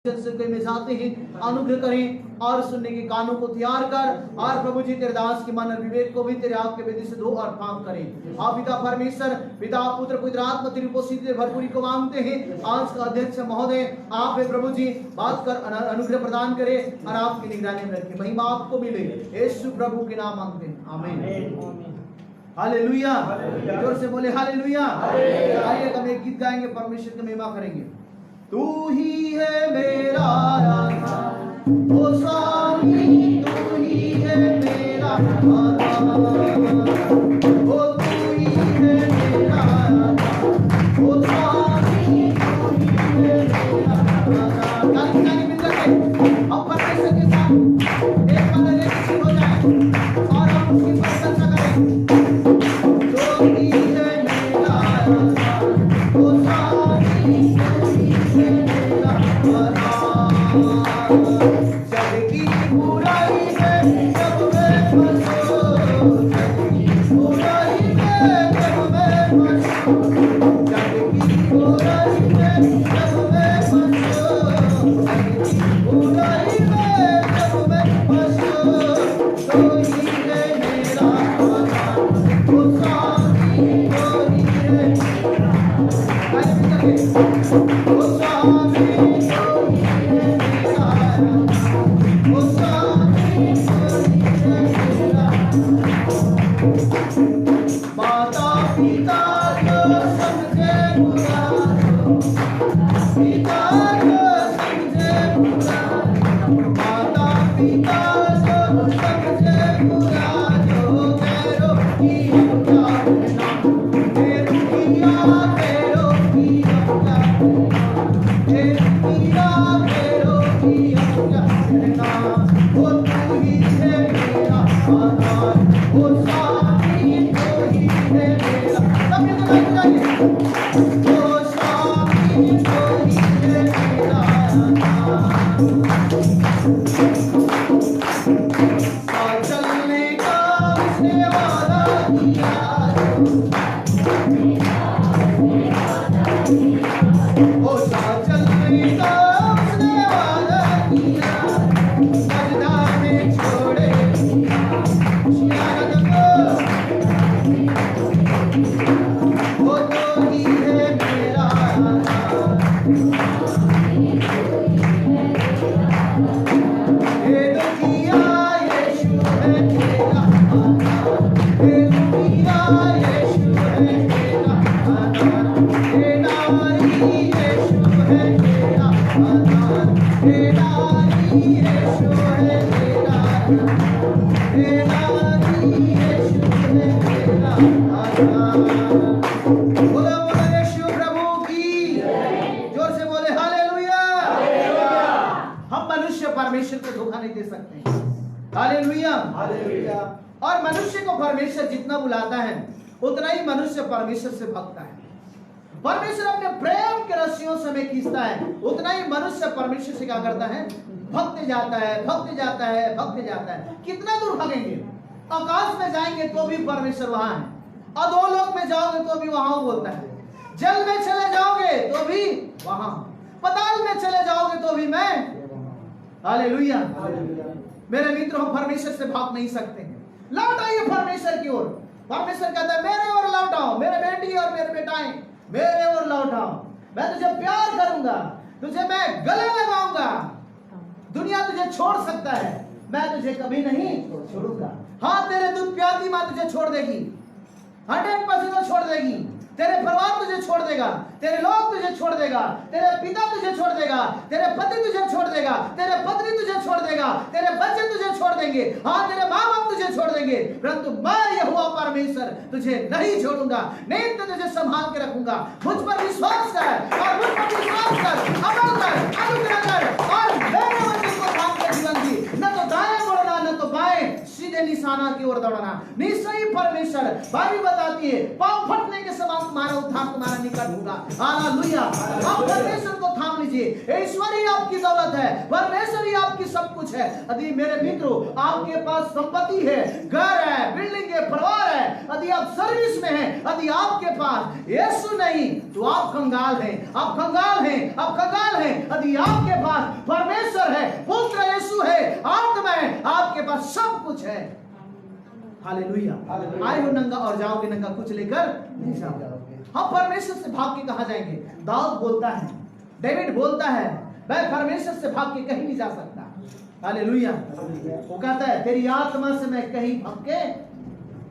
से में जाते हैं, अनुग्रह करें और सुनने के कानों को तैयार कर और प्रभु जी तेरे दास की मन और विवेक को भी तेरे आग के वेदी से धो और फांक करें। आप पिता परमेश्वर, पिता पुत्र पवित्र आत्मा तेरी उपस्थिति भरपूरी को मांगते हैं। आज का अध्यक्ष महोदय आप है प्रभु जी, बात कर अनुग्रह प्रदान करे और आपकी निगरानी में रखे, महिमा आपको मिले, यीशु प्रभु के नाम मांगते हैं, आमीन। हालेलुया, जोर से बोले हालेलुया। आइए हम एक गीत गाएंगे, परमेश्वर की महिमा करेंगे। तू ही है मेरा राजा, ओ स्वामी तू ही है मेरा राजा, ओ तू ही है मेरा राजा, ओ स्वामी तू ही है मेरा राजा। गाली मिल जाए, अब परमेश्वर के साथ एक मन एक हो जाए और हम उसकी प्रशंसा करें। तू ही है मेरा राजा, ओ स्वामी जग की बुराई में जब मैं फंसो, जग की बुराई में जब मैं फंसो, जग की बुराई में जब मैं फंसो, जग की बुराई में जब मैं फंसो, तो ही है मेरा राजा, ओ स्वामी तो ही है ओ स्वामी। माता पिता को समझे बुरा, पिता को समझे बुरा, माता पिता को समझे बुरा, जो तेरो किया करना, तेरो किया तेरो किया करना, तेरो किया करना, वो तू ही है मेरा आधार, वो स्वामी तो ही है मेरा, सब ये तो गाइए जाइए, वो स्वामी तो ही है मेरा आधार। चलने का उसने वादा किया, ओ चलने का उसने वादा किया, सजदा में छोड़े वो तो ही है मेरा राजा, हे दुखिया यीशु है तेरा आधार, हे दुखिया यीशु है तेरा आधार, हे नारी यीशु है तेरा आधार, हे नारी यीशु है तेरा आधार, हे नारी यीशु है तेरा आधार। बोलो बोलो यीशु प्रभु की, जोर से बोले हालेलुया। हम मनुष्य परमेश्वर को धोखा नहीं दे सकते, हालेलुया। और मनुष्य को परमेश्वर जितना बुलाता है उतना ही मनुष्य परमेश्वर से भगता है। परमेश्वर अपने प्रेम के रस्सियों से हमें खींचता है, उतना ही मनुष्य परमेश्वर से क्या करता है, भगते जाता है, भगते जाता है, भगते जाता है। कितना दूर भागेंगे? आकाश में जाएंगे तो भी परमेश्वर वहां है, अधोलोक में जाओगे तो भी वहां बोलता है, जल में चले जाओगे तो भी वहां, पताल में चले जाओगे तो भी मैं, हालेलुया। मेरे मित्रों, हम परमेश्वर से भाग नहीं सकते हैं। लौट आइए परमेश्वर की ओर। परमेश्वर कहता है मेरे ओर लौट आओ, मेरे बेटी और मेरे बेटाएं मेरे ओर लौट आओ, मैं तुझे प्यार करूंगा, तुझे मैं गले लगाऊंगा। दुनिया तुझे छोड़ सकता है, मैं तुझे कभी नहीं छोड़ूंगा। हाँ, तेरे दूध प्याती मां तुझे छोड़ देगी, 100% छोड़ देगी, तेरे परिवार तुझे छोड़ देगा, तेरे लोग तुझे छोड़ देगा, तेरे पिता तुझे छोड़ देगा, तेरे पति तुझे छोड़ देगा, तेरे पत्नी तुझे छोड़ देगा, तेरे बच्चे तुझे छोड़ देंगे, हाँ तेरे माँ बाप तुझे छोड़ देंगे, परंतु मैं यहोवा परमेश्वर तुझे नहीं छोड़ूंगा, नित्य तुझे संभाल के रखूंगा। मुझ पर विश्वास कर और मुझ पर विश्वास कर, अमल कर, अनुग्रह कर और मेरे वचन को थाम के जीवन जी, न तो दाएं मुड़ना न तो बाएं, सीधे निशाना की ओर दौड़ना। निश्चय परमेश्वर, बाइबल बताती है पाँव फटने के समान तुम्हारा उद्धार तुम्हारा निकट होगा। हालेलुया। आप परमेश्वर को थाम लीजिए। ईश्वर ही आपकी दौलत है, परमेश्वर ही आपकी सब कुछ है। यदि मेरे मित्रों आपके पास संपत्ति है, घर है, बिल्डिंग है, परिवार है, यदि आप सर्विस में हैं, यदि आपके पास यीशु नहीं तो आप कंगाल हैं, आप कंगाल हैं, आप कंगाल हैं। यदि आपके पास परमेश्वर है, पुत्र यीशु है, आत्मा है, आपके पास सब कुछ है। हालेलुया। आए हो नंगा और जाओगे नंगा, कुछ लेकर नहीं जाओगे। हम परमेश्वर से भाग के कहां जाएंगे? दाऊद बोलता है, डेविड बोलता है, मैं परमेश्वर से भाग के कहीं नहीं जा सकता। हालेलुया। वो कहता है तेरी आत्मा से मैं कहीं भाग के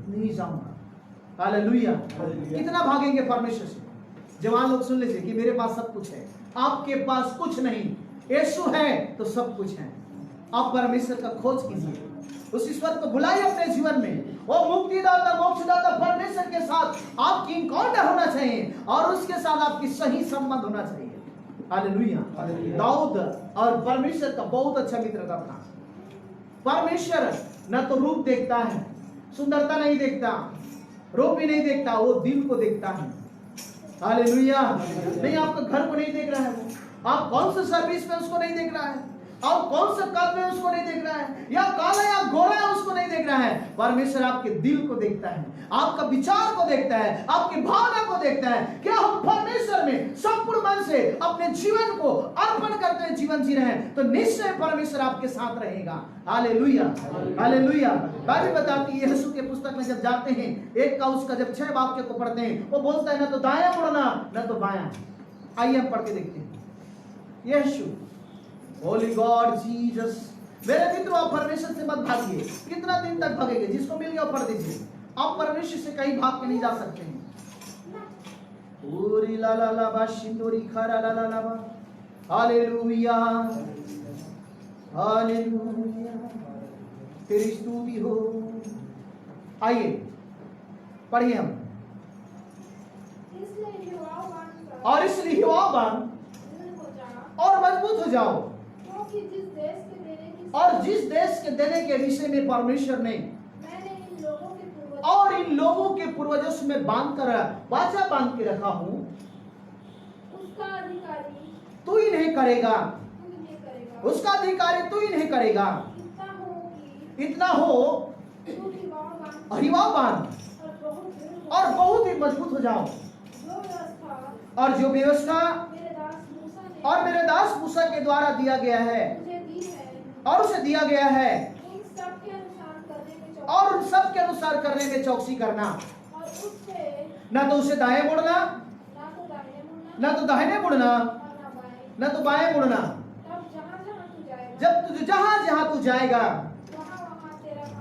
नहीं जाऊंगा। हालेलुया। कितना भागेंगे परमेश्वर से? जवान लोग सुन लीजिए कि मेरे पास सब कुछ है, आपके पास कुछ नहीं। यीशु है तो सब कुछ है। आप परमेश्वर का खोज कीजिए, उस ईश्वर को बुलाइए अपने जीवन में। वो मुक्तिदाता मोक्षदाता परमेश्वर के साथ आपकी इनकाउंटर होना चाहिए और उसके साथ आपकी सही संबंध होना चाहिए। हालेलुया। दाऊद और परमेश्वर का बहुत अच्छा मित्रता था। परमेश्वर न तो रूप देखता है, सुंदरता नहीं देखता, रूप भी नहीं देखता, वो दिल को देखता है। हालेलुया। नहीं आपका घर को नहीं देख रहा है, वो आप कौन सा सर्विस में उसको नहीं देख रहा है, आप कौन सा कद में उसको नहीं देख रहा है, या काला या गोरा है उसको नहीं देख रहा है। परमेश्वर आपके दिल को देखता है, आपका विचार को देखता है, आपकी भावना को देखता है। क्या हम परमेश्वर में संपूर्ण मन से अपने जीवन को अर्पण करते हैं, जीवन जी रहे हैं, तो निश्चय परमेश्वर आपके साथ रहेगा। हालेलुया। हालेलुया। बाइबल बताती है यीशु के पुस्तक में जब जाते हैं, एक का उसका जब 6 वाक्य को पढ़ते हैं, वो बोलता है ना तो दायां मुड़ना ना तो बायां। आइए हम पढ़ के देखते हैं। यीशु, होली गॉड जीसस। मेरे मित्रों आप परमेश्वर से मत भागिए। कितना दिन तक भागेंगे? जिसको मिल गया पढ़ दीजिए। आप परमेश्वर से कहीं भाग के नहीं जा सकते हैं। ओरी ला ला ला बा शिंदोरी खरा ला ला ला बा। हालेलुया। हालेलुया। तेरी स्तुति हो। आइए पढ़िए हम। और इसलिए युवावान और मजबूत हो जाओ, और जिस देश के देने के विषय में परमेश्वर ने और इन लोगों के पूर्वजों में बांध कर वाचा बांध के रखा हूं, उसका अधिकारी तू इन्हें करेगा, उसका अधिकारी तू इन्हें करेगा। इतना हो हिवाबान और बहुत ही मजबूत हो जाओ। और जो व्यवस्था और मेरे दास मूसा के द्वारा दिया गया है और उसे दिया गया है, और उन सब के अनुसार करने में चौकसी करना। न तो उसे दाएं मुड़ना, न तो दाहिने मुड़ना, न तो बाएं मुड़ना। जब तुझे जहां जहां तू जाएगा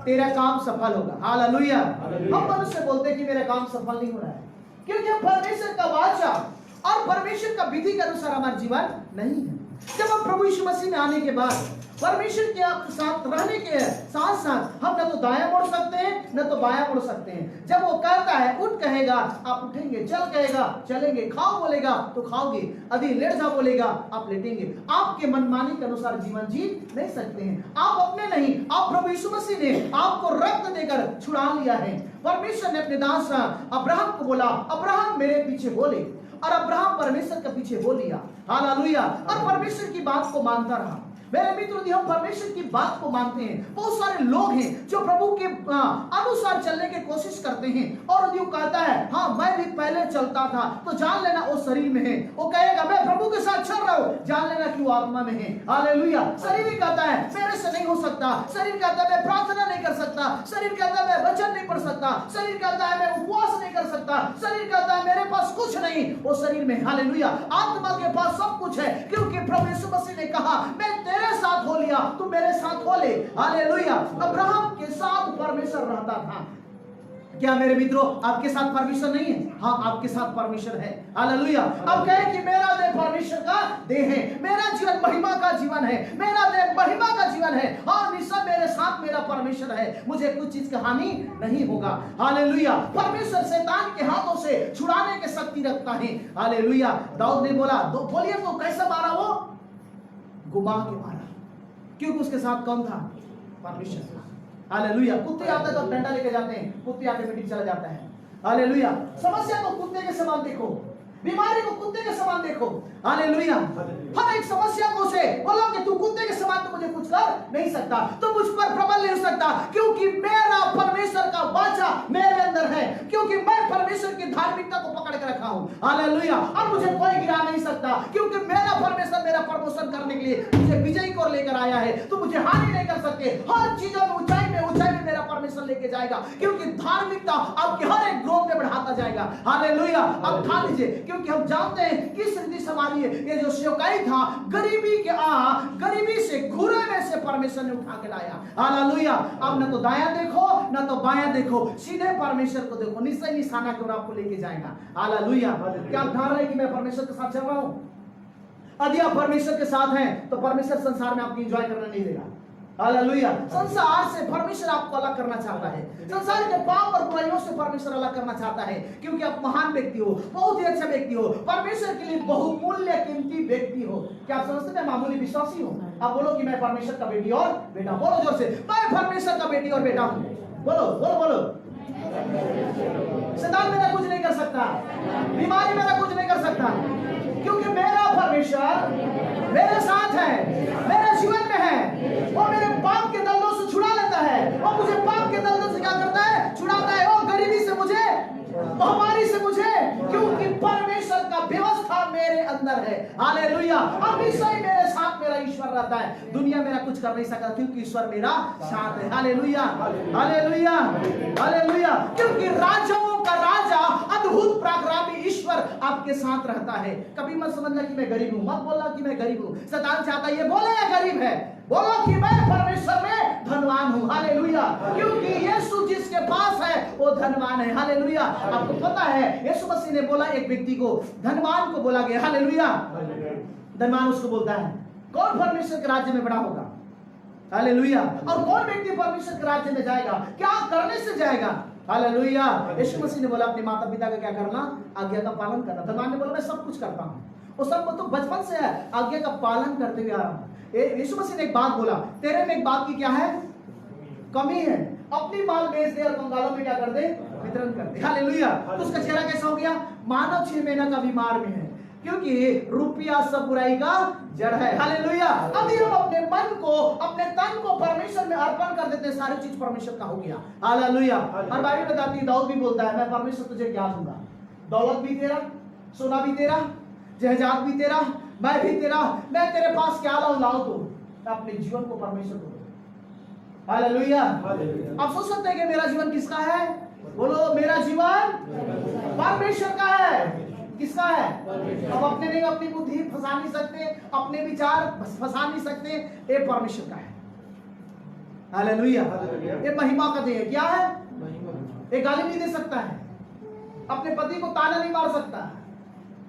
तेरा काम सफल होगा। हालेलुया। हम मनुष्य बोलते हैं कि मेरा काम सफल नहीं हो रहा है, क्योंकि परमेश्वर का वाचा और परमेश्वर का विधि के अनुसार हमारा जीवन नहीं है। जब हम प्रभु यीशु मसीह में आने के बाद परमेश्वर के साथ रहने के साथ साथ हम न तो दायां मुड़ सकते हैं न तो बायां मुड़ सकते हैं। जब वो कहता है उठ कहेगा आप उठेंगे, चल कहेगा चलेंगे, खाओ बोलेगा तो खाओगे, यदि लेट जाओ बोलेगा आप लेटेंगे। आपके मनमानी के अनुसार जीवन जी नहीं सकते हैं। आप अपने नहीं, आप प्रभु यीशु मसीह ने आपको रक्त देकर छुड़ा लिया है। परमेश्वर ने अपने दास अब्राहम को बोला अब्राहम मेरे पीछे हो ले, और अब्राहम परमेश्वर के पीछे हो लिया। हालेलुया। और परमेश्वर की बात को मानता रहा। मेरे मित्रों, यदि हम परमेश्वर की बात को मानते हैं, बहुत सारे लोग हैं जो प्रभु के अनुसार चलने की कोशिश करते हैं, और यदि वो कहता है हाँ मैं भी पहले चलता था, तो जान लेना वो शरीर में है। वो कहेगा मैं प्रभु के साथ चल रहा हूँ, जान लेना कि वो आत्मा में है। हालेलुया। शरीर ही कहता है मेरे से नहीं हो सकता, शरीर कहता है मैं प्रार्थना नहीं कर सकता, शरीर कहता है मैं वचन नहीं पढ़ सकता, शरीर कहता है मैं उपवास नहीं कर सकता, शरीर कहता है मेरे पास कुछ नहीं, वो शरीर में। हालेलुया। आत्मा के पास सब कुछ है, क्योंकि प्रभु यीशु मसीह ने कहा मैं तेरे साथ हो लिया, तू मेरे साथ हो ले। हालेलुया। अब्राहम के साथ परमेश्वर रहता था। क्या मेरे मित्रों आपके साथ परमेश्वर नहीं है? हाँ आपके साथ परमेश्वर है। हालेलुया। अब कहे कि मेरा देह परमेश्वर का देह है, मेरा जीवन महिमा का जीवन है, मेरा देह महिमा का जीवन है। हाँ निश्चय मेरे साथ मेरा परमेश्वर है, मुझे कुछ चीज का हानि नहीं होगा। हालेलुया। परमेश्वर शैतान के हाथों से छुड़ाने की शक्ति रखता है। हालेलुया। दाऊद ने बोला बोलिए तो कैसे मारा? वो घुमा के मारा, क्योंकि उसके साथ कौन था? परमेश्वर था। हालेलुया। कुत्ते आते तो डंडा लेके जाते हैं, कुत्ते आके मीटिंग चला जाता है। हालेलुया। समस्या को कुत्ते के समान देखो, बीमारी को कुत्ते के समान देखो। हालेलुया। हर एक समस्या को से बोलो कि तू कुत्ते के समान तो मुझे कुछ कर नहीं सकता, तो मुझ पर प्रबल नहीं हो सकता, क्योंकि मेरा परमेश्वर का वाचा मेरे अंदर है, क्योंकि मैं परमेश्वर की धार्मिकता को पकड़ के रखा हूं। हालेलुया। और मुझे कोई गिरा नहीं सकता, क्योंकि मेरा परमेश्वर मेरा प्रमोशन करने के लिए मुझे विजयी को लेकर आया है, तो मुझे हानि नहीं कर सकते। हर चीजों में ऊंचाई में मेरा परमेश्वर लेके जाएगा, क्योंकि धार्मिकता आपके हर एक ग्रोथ में बढ़ाता जाएगा। हालेलुया। अब ठान लीजिए, क्योंकि हम जानते हैं किस रीति से हमारी ये जो सेवकाई था, गरीबी से घुरे में से परमेश्वर ने उठा के लाया। हालेलुया। अब न तो दायां देखो न तो बायां देखो, सीधे परमेश्वर को देखो, निश्चय निशाना की ओर आपको लेके जाएगा। हालेलुया। क्या आप ठान रहे कि मैं परमेश्वर के साथ चल रहा हूं? यदि आप परमेश्वर के साथ हैं तो परमेश्वर संसार में आपको एंजॉय करना नहीं देगा। हालेलुया। संसार से परमेश्वर आपको अलग करना चाहता है, संसार के पाप और बुराइयों से परमेश्वर अलग करना चाहता है, क्योंकि आप महान व्यक्ति हो, बहुत ही अच्छा व्यक्ति हो, परमेश्वर के लिए बहुमूल्य कीमती व्यक्ति हो। क्या आप समझते हैं मैं मामूली विश्वासी हूं? आप बोलो कि मैं परमेश्वर का बेटी और बेटा। बोलो जोर से, मैं परमेश्वर का बेटी और बेटा हूं। बोलो बोलो बोलो। शैतान मेरा कुछ नहीं कर सकता, बीमारी मेरा कुछ नहीं कर सकता, क्योंकि मेरा परमेश्वर मेरे साथ है, मेरे जीवन में है। वो मेरे पाप के दलदल से छुड़ा लेता है, वो मुझे पाप के दलदल से क्या करता है? छुड़ाता है। वो गरीबी से मुझे, महामारी से मुझे, क्योंकि परमेश्वर का व्यवस्था मेरे अंदर है। हालेलुया। हमेशा ही मेरे साथ मेरा ईश्वर रहता है, दुनिया मेरा कुछ कर नहीं सकता, क्योंकि ईश्वर मेरा साथ है। Hallelujah hallelujah hallelujah. क्योंकि राजाओं का राजा, अद्भुत पराक्रमी ईश्वर आपके साथ रहता है। कभी मत समझना कि मैं गरीब हूं, मत बोलना कि मैं गरीब हूं। शैतान चाहता है ये बोले या गरीब है, बोलो कि मैं परमेश्वर में धनवान हूं। हालेलुया। क्योंकि यीशु जिसके पास है वो धनवान है। हालेलुया। आपको पता है यीशु मसीह ने बोला, एक व्यक्ति को धनवान को बोला गया। हालेलुया। धनवान उसको बोलता है, कौन परमेश्वर के राज्य में बड़ा होगा? हालेलुया। और कौन व्यक्ति परमेश्वर के राज्य में जाएगा? क्या करने से जाएगा? हालेलुया। यीशु मसीह ने बोला अपने माता पिता का क्या करना? आज्ञा का पालन करना। धनवान ने बोला मैं सब कुछ करता हूं, वो सब तो बचपन से है, आज्ञा का पालन करते हुए आ रहा हूं। यीशु मसीह ने एक बात बोला, तेरे में एक बात की क्या है? कमी है, अपनी माल बेच दे और कंगालों में क्या कर दे? वितरण कर दे। हालेलुया। तो उसका चेहरा कैसा हो गया? मानव 6 महीना का बीमार में है, क्योंकि रुपया सब बुराई का जड़ है। हालेलुया। अभी हम अपने मन को, अपने तन को परमेश्वर में अर्पण कर देते हैं, सारी चीज परमेश्वर का हो गया। हालेलुया। और बाइबल बताती है, दाऊद भी बोलता है मैं परमेश्वर तुझे क्या दूंगा? दौलत भी तेरा, सोना भी तेरा, जहजात भी तेरा, मैं भी तेरा, मैं तेरे पास क्या लाऊं तो अपने जीवन को परमेश्वर को दो। हालेलुया। आप सोच सकते हैं कि मेरा जीवन किसका है? बोलो मेरा जीवन परमेश्वर का है। किसका है? अब अपने नहीं, अपनी बुद्धि फंसा नहीं सकते, अपने विचार फंसा नहीं सकते, ये परमेश्वर का है। हालेलुया। ये महिमा का देह क्या है? ये गाली नहीं दे सकता है, अपने पति को ताना नहीं मार सकता,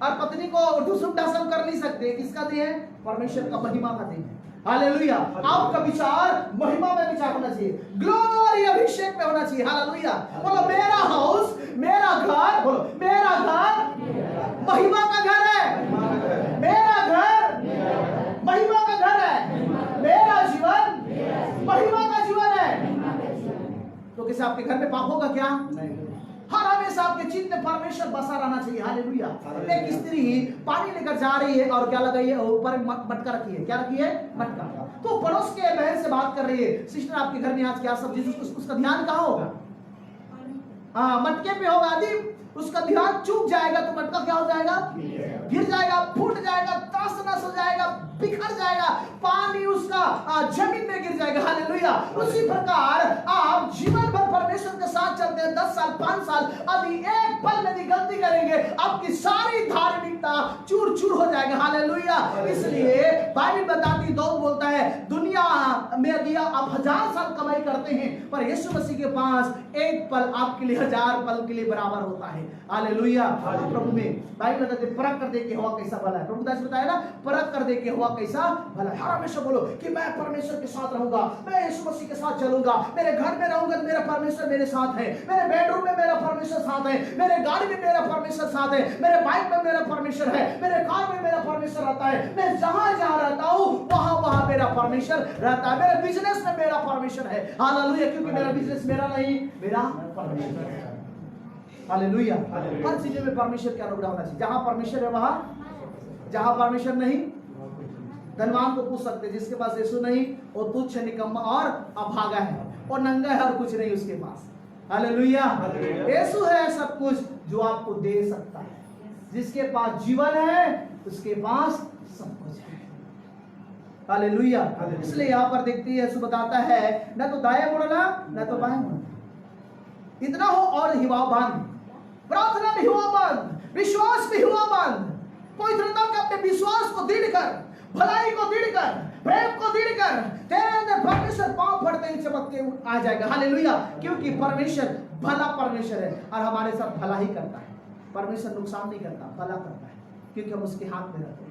और पत्नी को ढुसुम ढासम कर नहीं सकते। किसका देह है? परमेश्वर का, महिमा का देह है। हालेलुया। आपका विचार महिमा में विचार होना चाहिए, ग्लोरी अभिषेक में होना चाहिए। हालेलुया। बोलो मेरा हाउस, मेरा घर, बोलो मेरा घर महिमा का घर है, मेरा घर महिमा का घर है, मेरा जीवन महिमा का जीवन है। तो किसी आपके घर में पाप होगा क्या? नहीं। हर हमेशा आपके चित्त में परमेश्वर बसा रहना चाहिए। हालेलुया। एक स्त्री पानी लेकर जा रही है और क्या लगाई है? ऊपर मटका रखी है। क्या रखी है? मटका। तो पड़ोस के बहन से बात कर रही है, सिस्टर आपके घर में आज क्या सब्जी? उसका ध्यान कहाँ होगा? हाँ, मटके पे होगा। यदि उसका ध्यान चूक जाएगा तो मटका क्या हो जाएगा? गिर जाएगा, फूट जाएगा, तस नस हो जाएगा, बिखर जाएगा, पानी उसका जमीन में गिर जाएगा। हालेलुया। उसी प्रकार आप जीवन भर परमेश्वर के साथ चलते हैं, 10 साल 5 साल, अभी एक पल यदि गलती करेंगे आपकी सारी धार्मिकता चूर चूर हो जाएगा। हालेलुया। इसलिए बाइबल बताती, दाऊद बोलता है दुनिया में यदि आप 1000 साल कमाई करते हैं, पर यीशु मसीह के पास एक पल आपके लिए 1000 पल के लिए बराबर होता है। हालेलुया। प्रभु में बाइबल बताते परख कर देखे हुआ कैसा भला है। प्रभु दास बताया ना, परख कर देखे हुआ कैसा भला है। हर हमेशा बोलो कि मैं परमेश्वर के साथ रहूंगा, मैं यीशु मसीह के साथ चलूंगा, मेरे घर में रहूंगा तो मेरा परमेश्वर मेरे साथ है, मेरे बेडरूम में मेरा परमेश्वर साथ है, मेरे गाड़ी में मेरा परमेश्वर साथ है, मेरे बाइक में मेरा परमेश्वर है, मेरे कार में मेरा परमेश्वर रहता है, मैं जहां जहां रहता हूं वहां वहां मेरा परमेश्वर रहता है। मेरे बिजनेस में मेरा परमेश्वर है। हालेलुया, क्योंकि मेरा बिजनेस मेरा नहीं, मेरा परमेश्वर है। हालेलुया, हर चीज में परमेश्वर का अनुग्रह होना चाहिए। जहां परमेश्वर है वहां, जहां परमेश्वर नहीं, धनवान को पूछ सकते जिसके पास यीशु नहीं वो तुच्छ, निकम्मा और अभागा है, और नंगा है और कुछ नहीं उसके पास। हालेलुया, यीशु है सब कुछ जो आपको दे सकता है। जिसके पास जीवन है उसके पास सब कुछ है। हालेलुया, इसलिए यहाँ पर देखते हैं यीशु बताता है न तो दाएं मुड़ना न तो बाएं मुड़ना, इतना हो और हिवाबंद, प्रार्थना में हिवाबंद, विश्वास में हिवाबंद, पवित्रता के अपने विश्वास को दृढ़ कर, भलाई को दृढ़ कर, प्रेम को दृढ़ कर, तेरे अंदर परमेश्वर पांव फटते ही चमक के आ जाएगा। हालेलुया, क्योंकि परमेश्वर भला परमेश्वर है और हमारे साथ भला ही करता है। परमेश्वर नुकसान नहीं करता, भला करता है, क्योंकि हम उसके हाथ में रहते हैं।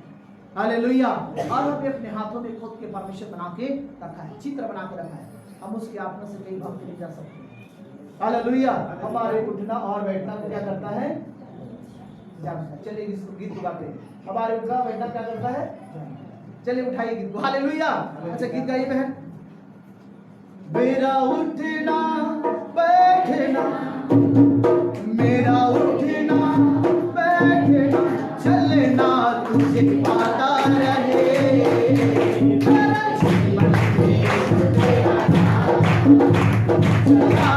हालेलुया, और हमने अपने हाथों में खुद के परमेश्वर बना के रखा है, चित्र बना के रखा है। हम उसकी आत्मा से कहीं भाग नहीं जा सकते। हालेलुया, हमारे उठना और बैठना को क्या करता है, जानता है। चलिए इसको गीत गाते हैं। हमारे उठना बैठना क्या करता है, चलिए उठाइए गीत को। हालेलुया, अच्छा गीत गाइए बहन। मेरा उठना बैठना, मेरा उठना बैठना, चलना तुझे पाता रहे, मेरा जीवन में तेरा नाम चला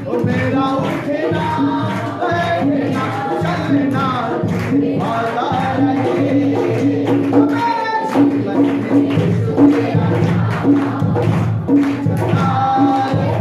मेरा उठना बैठना चलना पाता रहे, मेरे जीवन में तेरा नाम चला पाता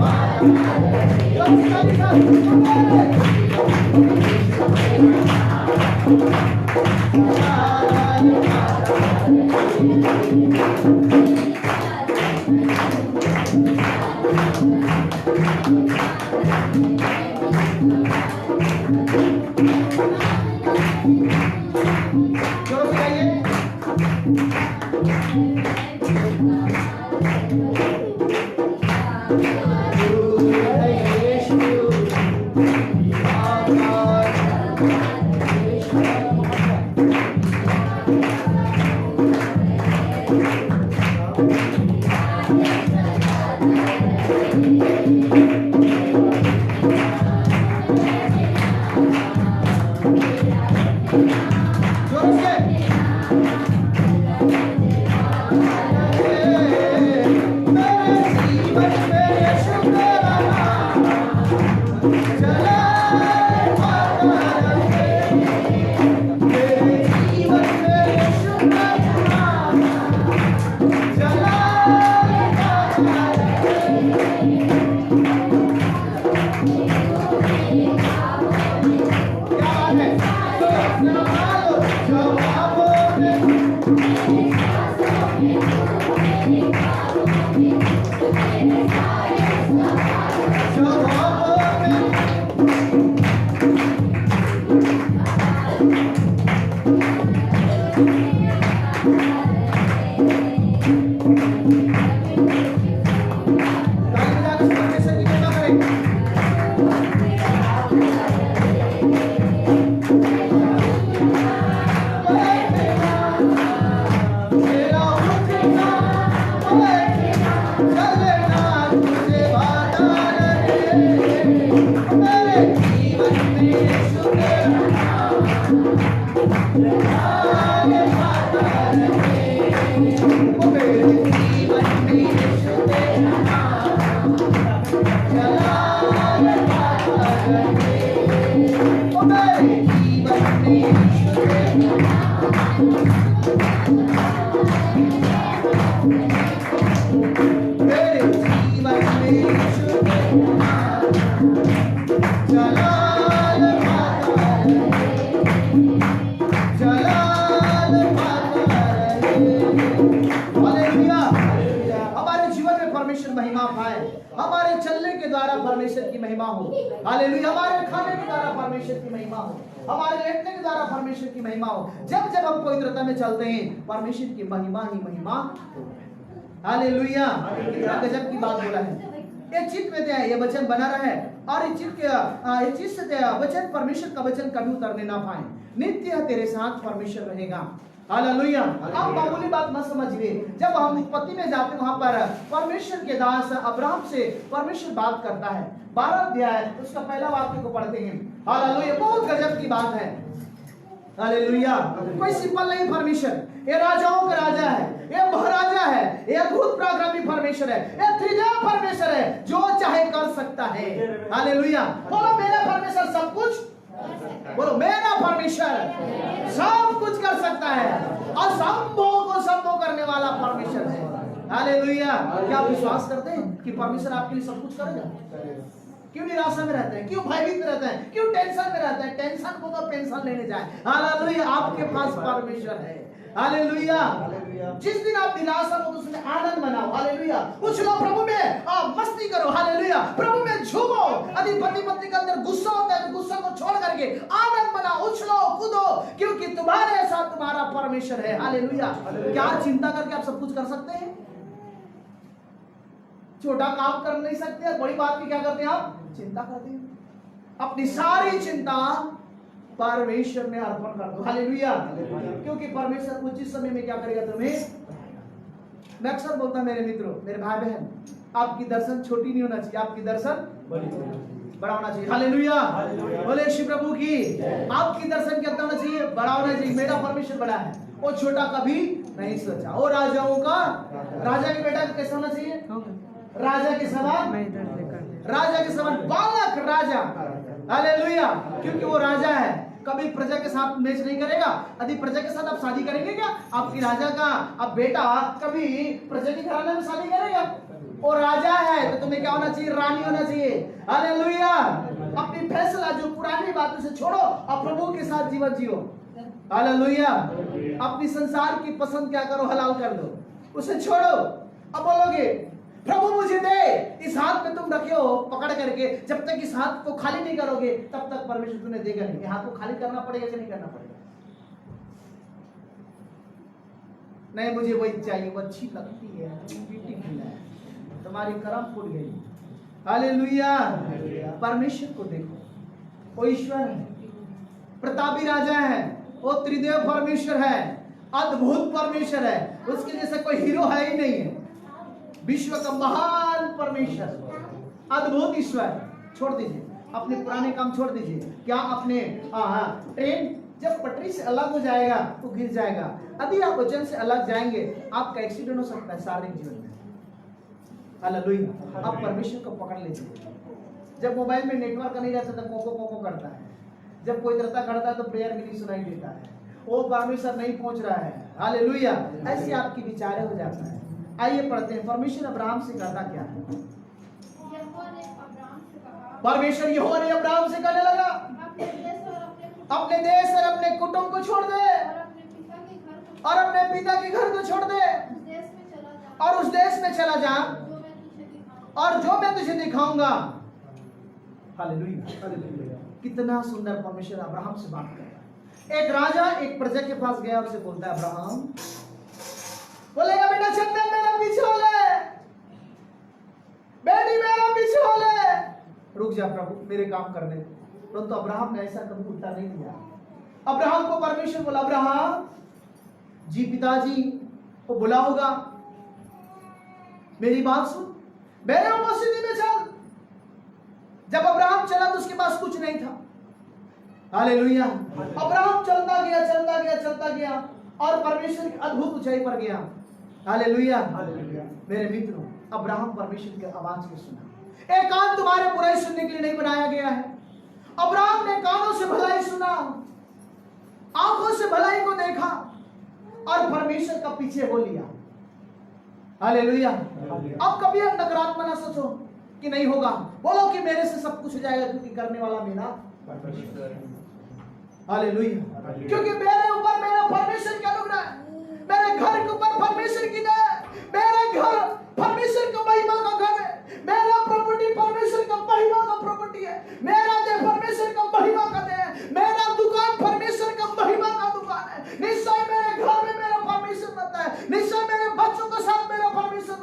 हालेलुया, हमारे खाने के द्वारा परमेश्वर की महिमा हो, हमारे लेटने के द्वारा परमेश्वर की महिमा हो। जब जब हम पवित्रता में चलते हैं परमेश्वर की महिमा ही महिमा होती है। हालेलुया, कितना गजब की बात बोला है। ये चित्त में दे, ये वचन बना रहे और ये चित्त से दे वचन, परमेश्वर का वचन कभी उतरने ना पाए। नित्य तेरे साथ परमेश्वर रहेगा। हालेलुया। आप मामूली बात मत समझिए। जब हम उत्पत्ति में जाते हैं, वहां पर परमेश्वर के दास अब्राहम से परमेश्वर बात करता है। 12 अध्याय उसका पहला वाक्य को पढ़ते हैं। हालेलुया, बहुत गजब की बात है। हालेलुया, कोई सिंपल नहीं परमेश्वर, ये राजाओं का राजा है, ये महाराजा है, ये अद्भुत पराक्रमी परमेश्वर है, ये त्रिदेव परमेश्वर है, जो चाहे कर सकता है। हालेलुया, बोलो मेरा परमेश्वर सब कुछ, बोलो मेरा परमेश्वर सब कुछ कर सकता है, असंभव को संभव करने वाला परमेश्वर है। हालेलुया, क्या आप विश्वास करते हैं कि परमेश्वर आपके लिए सब कुछ करेगा? क्यों निराशा में रहते हैं, क्यों भयभीत रहते हैं, क्यों टेंशन में रहते हैं? टेंशन को तो पेंशन लेने जाए। हालेलुया, आपके पास परमेश्वर है। हालेलुया, जिस दिन आप निराशा हो तो उसमें आनंद मनाओ। हालेलुया, उछलो प्रभु में, आप मस्ती करो। हालेलुया, प्रभु में झूमो। यदि पति पत्नी के अंदर गुस्सा होता है तो गुस्सा को छोड़ करके आनंद मनाओ, उछलो कूदो, क्योंकि तुम्हारे साथ तुम्हारा परमेश्वर है। हालेलुया, क्या चिंता करके आप सब कुछ कर सकते हैं? छोटा काम कर नहीं सकते, बड़ी बात की क्या करते हैं आप? चिंता करते हैं। अपनी सारी चिंता परमेश्वर में अर्पण कर दो। हालेलुया, क्योंकि परमेश्वर उचित समय में क्या करेगा तुम्हें। मैं अक्सर बोलता हूं मेरे मित्रों, मेरे भाई बहन, आपकी दर्शन छोटी नहीं होना चाहिए, आपकी दर्शन बड़ा होना चाहिए। हालेलुया, बोले श्री प्रभु की। आपकी दर्शन क्या होना चाहिए? बड़ा होना चाहिए। मेरा परमेश्वर बड़ा है, वो छोटा कभी नहीं सोचा। वो राजाओं का राजा के बेटा कैसा होना चाहिए? राजा के समान, राजा के समान बालक राजा। हालेलुया, क्योंकि वो राजा है, कभी प्रजा के साथ मैच नहीं करेगा। यदि प्रजा के साथ आप शादी करेंगे क्या? आपकी राजा का अब बेटा कभी प्रजा के घराने में शादी करेगा? वो राजा है तो तुम्हें क्या होना चाहिए? रानी होना चाहिए। हालेलुया, अपनी फैसला जो पुरानी बातों से छोड़ो और प्रभु के साथ जीवन जियो। हालेलुया, अपनी संसार की पसंद क्या करो, हलाल कर दो, उसे छोड़ो। अब बोलोगे प्रभु मुझे दे, इस हाथ में तुम रखे हो पकड़ करके, जब तक इस हाथ को खाली नहीं करोगे तब तक परमेश्वर तुम्हें देगा नहीं। हाथ को खाली करना पड़ेगा कि नहीं करना पड़ेगा? नहीं, मुझे वही चाहिए, वो अच्छी लगती है, ब्यूटीफुल है, तुम्हारी करम फूट गई। हालेलुया, परमेश्वर को देखो, वो ईश्वर है, प्रतापी राजा है, वो त्रिदेव परमेश्वर है, अद्भुत परमेश्वर है, उसके जैसा कोई हीरो है ही नहीं है। विश्व का महान परमेश्वर, अद्भुत ईश्वर। छोड़ दीजिए अपने पुराने काम, छोड़ दीजिए। क्या अपने ट्रेन जब पटरी से अलग हो जाएगा तो गिर जाएगा। यदि आप वचन से अलग जाएंगे आपका एक्सीडेंट हो सकता है शारीरिक जीवन में। हालेलुया, आप परमेश्वर को पकड़ लीजिए। जब मोबाइल में नेटवर्क नहीं रहता तो कोको कोको करता है, जब कोई दरता करता है तो प्रेयर भी नहीं सुनाई देता है, वो परमेश्वर नहीं पहुंच रहा है। हालेलुया, ऐसे आपकी विचारे हो जाता है। आइए पढ़ते हैं, परमेश्वर अब्राहम से कहता क्या है? परमेश्वर यहोवा ने अब्राहम से कहने लगा, अपने देश और अपने कुटुंब को छोड़ दे और अपने पिता के घर को छोड़ दे और उस देश में चला जा और जो मैं तुझे दिखाऊंगा। हालेलुया, कितना सुंदर परमेश्वर अब्राहम से बात कर रहा है। एक राजा एक प्रजा के पास गया और उसे बोलता है, अब्राहम, बोलेगा बेटा चंदन मेरा पीछे हो ले, बेटी मेरा पीछे हो ले। रुक जा प्रभु, मेरे काम करने दे। परंतु अब्राहम ने ऐसा कभी उल्टा नहीं किया। अब्राहम को परमेश्वर बोला, अब्राहम जी पिताजी को बुला होगा, मेरी बात सुन, मेरे उपस्थिति में चल। जब अब्राहम चला तो उसके पास कुछ नहीं था। हालेलुया, अब्राहम चलता गया चलता गया चलता गया और परमेश्वर की अद्भुत ऊंचाई पर गया। हालेलुया, मेरे मित्रों, अब्राहम परमेश्वर की आवाज को सुना। एक कान तुम्हारे बुराई सुनने के लिए नहीं बनाया गया है। अब्राहम ने कानों से भलाई सुना, आंखों से भलाई को देखा और परमेश्वर का पीछे हो लिया। हालेलुया, अब कभी नकारात्मक ना सोचो कि नहीं होगा, बोलो कि मेरे से सब कुछ हो जाएगा, क्योंकि करने वाला मेरा परमेश्वर है। हालेलुया, क्योंकि मेरे ऊपर मेरा परमेश्वर का अनुग्रह है, मेरे घर के ऊपर परमेश्वर की दया है, मेरे घर परमेश्वर का महिमा का घर है, मेरा प्रॉपर्टी परमेश्वर का महिमा का प्रॉपर्टी है, मेरा देह परमेश्वर का महिमा का देह है, मेरा दुकान परमेश्वर का महिमा का दुकान है। निश्चय मेरे घर में मेरा परमेश्वर रहता है, निश्चय मेरे बच्चों के साथ मेरा परमेश्वर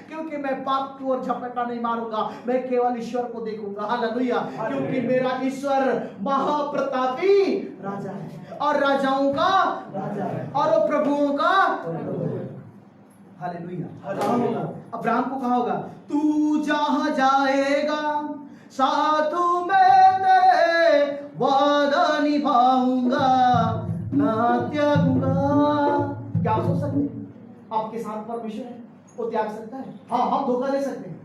क्योंकि मैं पाप की ओर झपटा नहीं मारूंगा, मैं केवल ईश्वर को देखूंगा। हालेलुया, क्योंकि मेरा ईश्वर महाप्रतापी राजा है और राजाओं का राजा है और वो प्रभुओं का प्रभु है। हालेलुया। अब्राहम को कहा होगा, तू जहां जाएगा साथ मैं तेरे वादा निभाऊंगा, ना त्यागूंगा। क्या आप सोच सकते हैं आपके साथ परमेश्वर है, वो त्याग सकता है? हाँ, हम धोखा दे सकते हैं,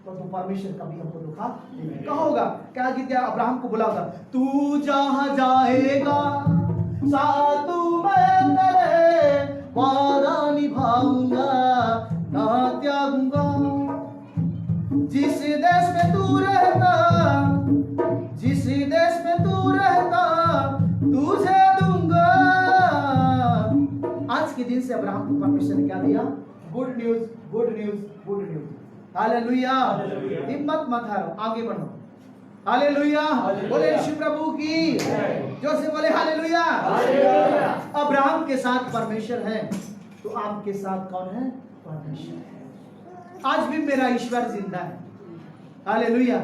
तो परमेश्वर कभी हमको धोखा नहीं कहा होगा। क्या कि क्या अब्राहम को बोला होगा, तू जहां जाएगा साथ मैं तेरे वादा निभाऊंगा, ना त्यागूंगा। जिस देश में तू रहता, जिस देश में तू रहता, तुझे दूंगा। आज के दिन से अब्राहम को परमेश्वर ने क्या दिया? Good news, good news, good news. Hallelujah. हिम्मत मत हारो, आगे बढ़ो। हालेलुया। बोले यीशु प्रभु की, जो से बोले हालेलुया। अब्राहम के साथ परमेश्वर है, तो आपके साथ कौन है? परमेश्वर है। आज भी मेरा ईश्वर जिंदा है। हालेलुया।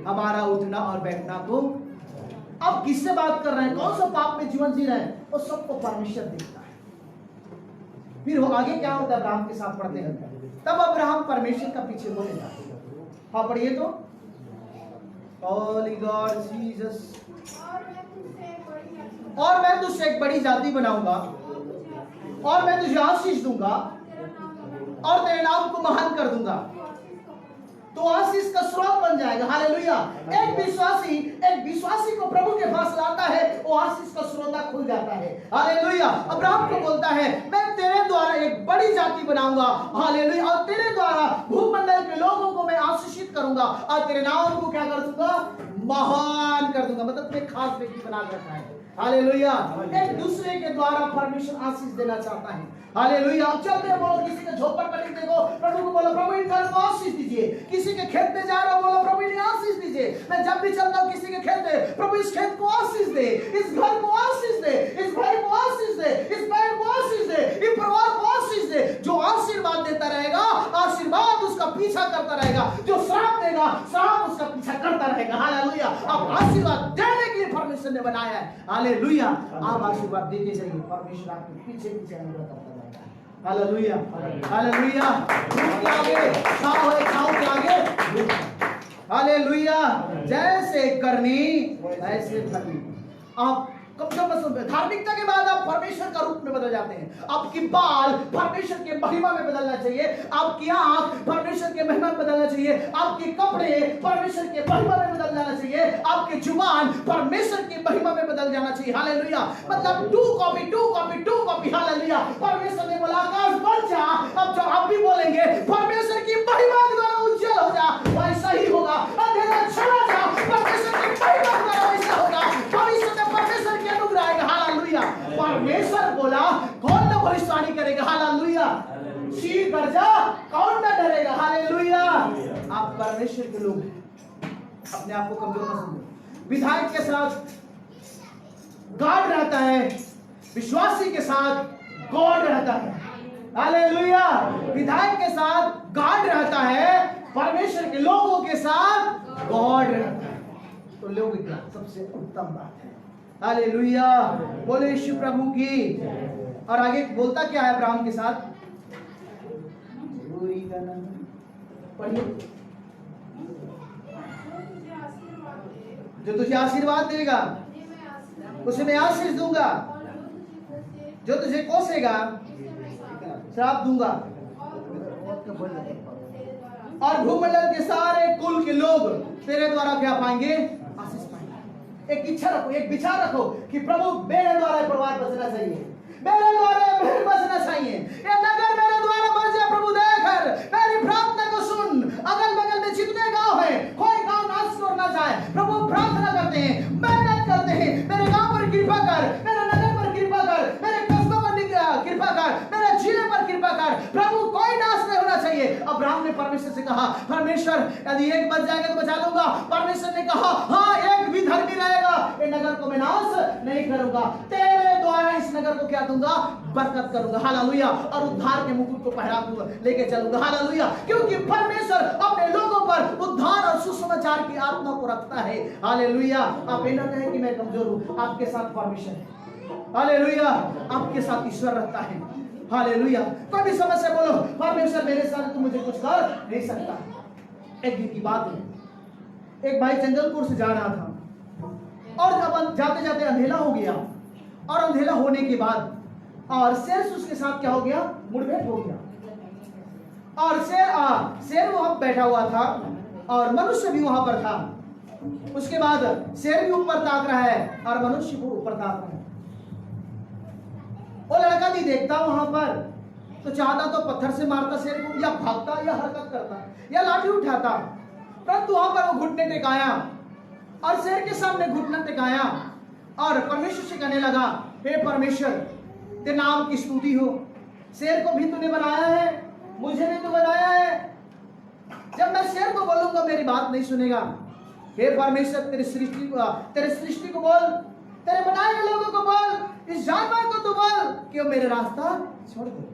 हमारा उठना और बैठना को, अब किससे बात कर रहे हैं, कौन सा पाप में जीवन जी रहे हैं, वो सबको परमेश्वर देखता है। फिर वो आगे क्या होता है? अब्राहम के साथ पढ़ते हैं, तब अब्राहम परमेश्वर का पीछे बोलेगा। हाँ पढ़िए तो, Holy God Jesus, और मैं तुझसे एक बड़ी जाति बनाऊंगा और मैं तुझे आशीष दूंगा और तेरे नाम को महान कर दूंगा, तो आशीष का स्रोत बन जाएगा। हालेलुया। एक विश्वासी को प्रभु के पास लाता है, वो आशीष का स्रोत खुल जाता है। हालेलुया। अब्राहम को बोलता है, मैं तेरे द्वारा एक बड़ी जाति बनाऊंगा। हालेलुया। और तेरे द्वारा भूमंडल के लोगों को मैं आशीषित करूंगा और तेरे नाम को क्या कर दूंगा? महान कर दूंगा। मतलब तुम्हें खास व्यक्ति बना रखा है। हालेलुया। एक दूसरे के द्वारा परमेश्वर आशीष देना चाहता है। हालेलुया। अब चलते हैं, बोलो किसी के झोपड़ पर देखो, प्रभु को बोलो प्रभु इन घर को आशीष दीजिए। किसी के खेत में जा रहा हो, बोलो प्रभु इन्हें आशीष दीजिए। मैं जब भी चलता हूँ किसी के खेत में, प्रभु इस खेत को आशीष दे, इस घर को आशीष दे, इस भाई को आशीष दे, इस बहन को आशीष दे, इस परिवार को आशीष दे। जो आशीर्वाद देता रहेगा, आशीर्वाद उसका पीछा करता रहेगा। जो श्राप देगा, श्राप उसका पीछा करता रहेगा। हालेलुया। अब आशीर्वाद देने के लिए परमेश्वर ने बनाया है। हालेलुया। आप आशीर्वाद देते जाइए, परमेश्वर आपके पीछे पीछे अनुग्रह करता रहेगा। हालेलुया। हालेलुया। खाओ के आगे। हालेलुया। जैसे करनी ऐसे धरनी। आप कब धार्मिकता के बाद आप परमेश्वर का रूप में बदल जाते हैं। आपकी बाल परमेश्वर के महिमा में बदलना चाहिए, आपकी आंख परमेश्वर के महिमा में बदलना चाहिए, आपके कपड़े परमेश्वर के महिमा में बदल जाना चाहिए, आपके जुबान परमेश्वर की महिमा में बदल जाना चाहिए। हालेलुया। मतलब टू कॉपी। हालेलुया। परमेश्वर ने बोला आकाश बन जा, अब जो आप भी बोलेंगे परमेश्वर की महिमा के द्वारा उज्जवल हो जा, वैसा ही होगा। अंधेरा चला जा, परमेश्वर की महिमा के द्वारा वैसा होगा। भविष्य में परमेश्वर की अनुग्रह आएगा। हालेलुया। परमेश्वर बोला कौन न भविष्यवाणी करेगा। हालेलुया। शीर कर जा, कौन न डरेगा। हालेलुया। आप परमेश्वर के लोग हैं, अपने आप को कमजोर न समझो। विधायक के साथ गॉड रहता है, विश्वासी के साथ गॉड रहता है। हालेलुया। विधायक के साथ गॉड रहता है, परमेश्वर के लोगों के साथ गॉड रहता है। तो लोग सबसे उत्तम बात है। हालेलुया। बोले यीशु प्रभु की। और आगे बोलता क्या है अब्राहम के साथ? पढ़िए। जो तुझे आशीर्वाद देगा उसे मैं आशीष दूंगा, जो तुझे कोसेगा श्राप दूंगा, और भूमंडल के सारे कुल के लोग तेरे द्वारा क्या पाएंगे? आशीष पाएंगे। एक इच्छा रखो, एक विचार रखो कि प्रभु मेरे द्वारा परिवार बचना चाहिए, मेरे द्वारा बहन बचना चाहिए, ये नगर मेरे द्वारा बच जाए। प्रभु देख मेरी प्रार्थना को सुन। अगल बगल में जितने गांव है, कोई गांव नाश और ना जाए। प्रभु प्रार्थना करते हैं, मेहनत करते हैं, मेरे गांव पर कृपा कर, मेरे नगर पर कृपा कर, मेरे कस्बे पर कृपा कर, मेरे जिले पर कृपा कर। प्रभु कोई नाश नहीं होना चाहिए। अब्राहम ने परमेश्वर से कहा, परमेश्वर यदि एक बच जाएगा तो बचा दूंगा। परमेश्वर ने कहा हाँ, एक भी धर्मी रहेगा, ये नगर को मैं नाश नहीं करूंगा। तेरे द्वारा इस नगर को क्या दूंगा, बरकत करूंगा, हालेलुया, और उद्धार के मुकुट को पहरा दूंगा, लेके चलूंगा, हालेलुया, क्योंकि परमेश्वर अपने लोगों पर उद्धार और सुसमाचार की आत्मा को रखता है, हालेलुया। आप ये ना कहें कि मैं कमजोर हूं, आपके साथ परमेश्वर है, हालेलुया, आपके साथ ईश्वर रहता है, हालेलुया। कोई भी समस्या बोलो, परमेश्वर मेरे साथ, तो मुझे कुछ कर नहीं सकता। एक दिन की बात है, एक भाई जंगलपुर से जा रहा था और जब जाते जाते अंधेरा हो गया, और अंधेरा होने के बाद और शेर से उसके साथ क्या हो गया, मुठभेड़ हो गया, और शेर वहां बैठा हुआ था और मनुष्य भी वहां पर था। उसके बाद शेर भी ऊपर ताक रहा है और मनुष्य भी ऊपर ताक रहा है। वो लड़का भी देखता वहां पर, तो चाहता तो पत्थर से मारता शेर को, या भागता, या हरकत करता, या लाठी उठाता, परंतु वहां पर वो घुटने टेकाया और शेर के सामने घुटना टेकाया और परमेश्वर से कहने लगा, हे परमेश्वर, तेरे नाम की स्तुति हो, शेर को भी तूने बनाया है, मुझे भी तू बनाया है, जब मैं शेर को बोलूंगा मेरी बात नहीं सुनेगा, हे परमेश्वर तेरी सृष्टि को बोल, तेरे बनाए हुए लोगों को बोल, इस जानवर को तू बोल कि वो मेरे रास्ता छोड़ दे।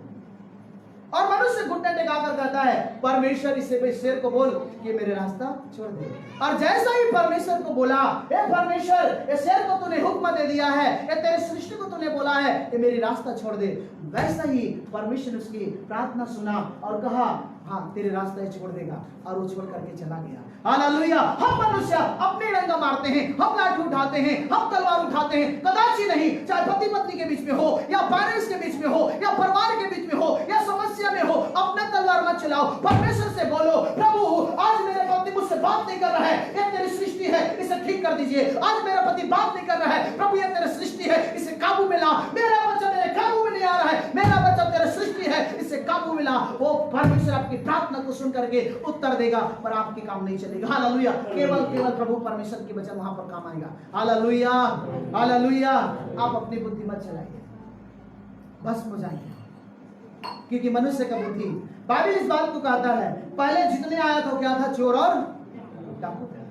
और मनुष्य घुटने टेकाकर कहता है, परमेश्वर इसे शेर को बोल कि मेरे रास्ता छोड़ दे। और जैसा ही परमेश्वर को बोला, हे परमेश्वर, ये शेर को तूने हुक्म दे दिया है, ये तेरे सृष्टि को तूने बोला है कि मेरी रास्ता छोड़ दे, वैसा ही परमेश्वर उसकी प्रार्थना सुना और कहा, हाँ तेरे रास्ता ही छोड़ देगा, और वो छोड़ करके चला गया, हालेलुया। हम मनुष्य अपने डंगा मारते हैं, हम लाठी उठाते हैं, हम तलवार उठाते हैं, कदाचित नहीं, चाहे पति पत्नी के बीच में हो, या पेरेंट्स के बीच में हो, या परिवार के बीच में हो, या समस्या में हो, अपना तलवार मत चलाओ, परमेश्वर से बोलो, प्रभु आज मेरे पति मुझसे बात नहीं कर रहा है, ये तेरी सृष्टि है, इसे ठीक कर दीजिए। आज मेरा पति बात नहीं कर रहा है, प्रभु ये तेरी सृष्टि है, इसे काबू में ला, मेरा बच्चा मेरे काबू में नहीं आ रहा है, मेरा बच्चा तेरी सृष्टि है, इसे काबू में ला। वो परमेश्वर आपकी प्रार्थना को सुन करके उत्तर देगा, पर आपके काम नहीं चलेगा, हालेलुया। केवल प्रभु परमेश्वर के वचन वहां पर काम आएगा, हालेलुया, हालेलुया। आप अपनी बुद्धि मत चलाइए, बस हो जाइए, क्योंकि मनुष्य का बुद्धि, बाइबल इस बात को कहता है, पहले जितने आया था क्या था, चोर और डाकू था,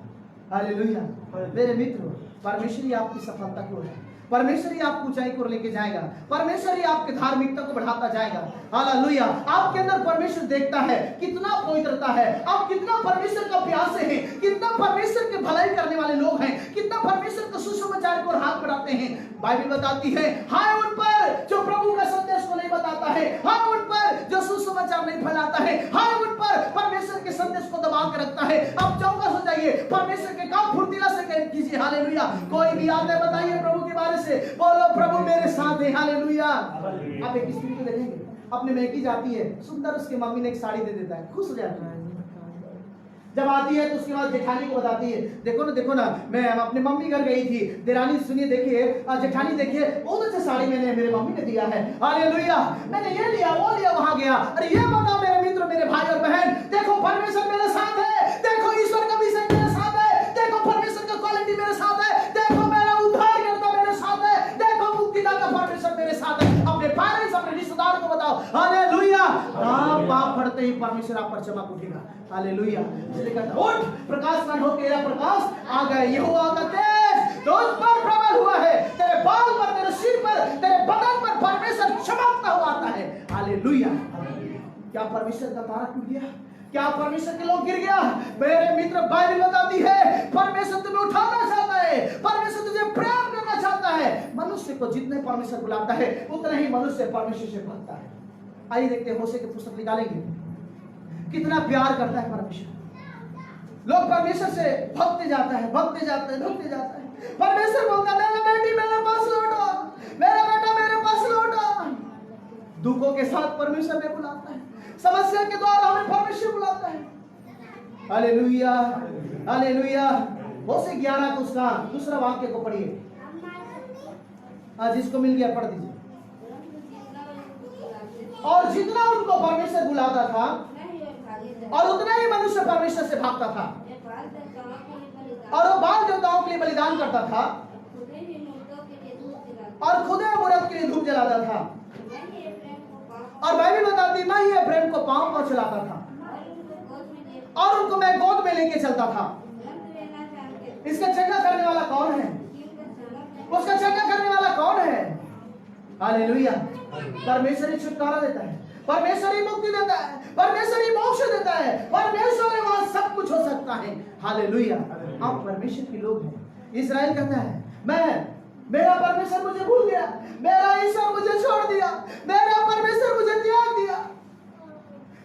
हालेलुया। मेरे मित्रों, परमेश्वर ही आपकी सफलता को है, परमेश्वर ही आपको ऊंचाई को लेके जाएगा, परमेश्वर ही आपकी धार्मिकता को बढ़ाता जाएगा, हालेलुया। आपके अंदर परमेश्वर देखता है कितना पवित्रता है, आप कितना परमेश्वर का प्यासे हैं, कितना परमेश्वर की भलाई करने वाले लोग हैं, कितना परमेश्वर का सुसमाचार को हाथ बढ़ाते हैं। बाइबल बताती है, हाय उन पर जो प्रभु का संदेश को नहीं बताता है, हाय उन पर जो सुसमाचार नहीं फैलाता है, हाय उन पर परमेश्वर के संदेश को दबा के रखता है। आप चौकस हो जाइए, परमेश्वर के काम फुर्तीला से कीजिए, हालेलुया। कोई भी आते बताइए प्रभु के बारे से, बोलो प्रभु मेरे साथ है, हालेलुया। आप एक स्त्री को देखेंगे, अपने मैकी जाती है, सुंदर उसकी मम्मी ने एक साड़ी दे देता है, खुश हो जाता है। जब आती है तो उसके बाद जेठानी को बताती है, देखो ना मैं अपने मम्मी घर गई थी, देरानी सुनिए देखिए, जेठानी देखिए, बहुत अच्छा साड़ी मैंने मेरे मम्मी ने दिया है, हालेलुया। मैंने ये लिया, वो लिया, वहां गया, अरे ये बताओ मेरे मित्र, मेरे भाई और बहन, देखो परमेश्वर मेरे साथ है, देखो ईश्वर का विषय मेरे साथ है, देखो परमेश्वर का क्वालिटी मेरे साथ है, देखो मेरा उद्धार करता मेरे साथ है, देखो मुक्तिदाता परमेश्वर मेरे साथ है। अपने पेरेंट्स, अपने रिश्तेदार को बताओ, हालेलुया। पाप फटते ही परमेश्वर आप पर चमक उठेगा, हालेलुया। इसलिए कहता उठ, प्रकाशमान हो तेरा प्रकाश आ गया, यहोवा का तेज तो उस पर प्रबल हुआ है, तेरे बाल पर, तेरे सिर पर, तेरे बदन पर परमेश्वर चमकता हुआ आता है, हालेलुया। क्या परमेश्वर का तारा टूट गया? क्या परमेश्वर के लोग गिर गया? मेरे मित्र, बाइबल बताती है परमेश्वर तुम्हें उठाना चाहता है, परमेश्वर तुझे प्रेम करना चाहता है। मनुष्य को जितने परमेश्वर बुलाता है उतना ही मनुष्य परमेश्वर से भागता है। आइए देखते हैं, होशे की पुस्तक निकालेंगे, कितना प्यार करता है परमेश्वर। लोग परमेश्वर से भगते जाता है, भगते जाते हैं, भगते जाता है। परमेश्वर बोलता है, मेरा बेटी मेरे पास लौटो, मेरा बेटा मेरे पास लौटो। दुखों के साथ परमेश्वर ने बुलाता है, समस्या के द्वारा हमें परमेश्वर बुलाता है, हालेलुया, हालेलुया। होशे 11 का उसका दूसरा वाक्य को पढ़िए, जिसको मिल गया पढ़ दीजिए। और जितना उनको परमेश्वर बुलाता था और उतना ही मनुष्य परमेश्वर से भागता था, और वो बाल देवताओं के लिए बलिदान करता था और खुदे मूर्त के लिए धूप जलाता था। और बाइबल बताती है, मैं ही प्रेम को पांव पर चलाता था और उनको मैं गोद में लेके चलता था। इसका चंगा करने वाला कौन है? उसका चंगा करने वाला कौन है? हालेलुया। परमेश्वर ही छुटकारा देता है, परमेश्वर ही मुक्ति देता है, परमेश्वर ही मोक्ष देता है, परमेश्वर है, वहां सब कुछ हो सकता है। हालेलुया। आप परमेश्वर के लोग हैं। इस्राएल कहता है मेरा परमेश्वर मुझे भूल गया, मेरा ईश्वर मुझे छोड़ दिया, मेरा परमेश्वर मुझे त्याग दिया,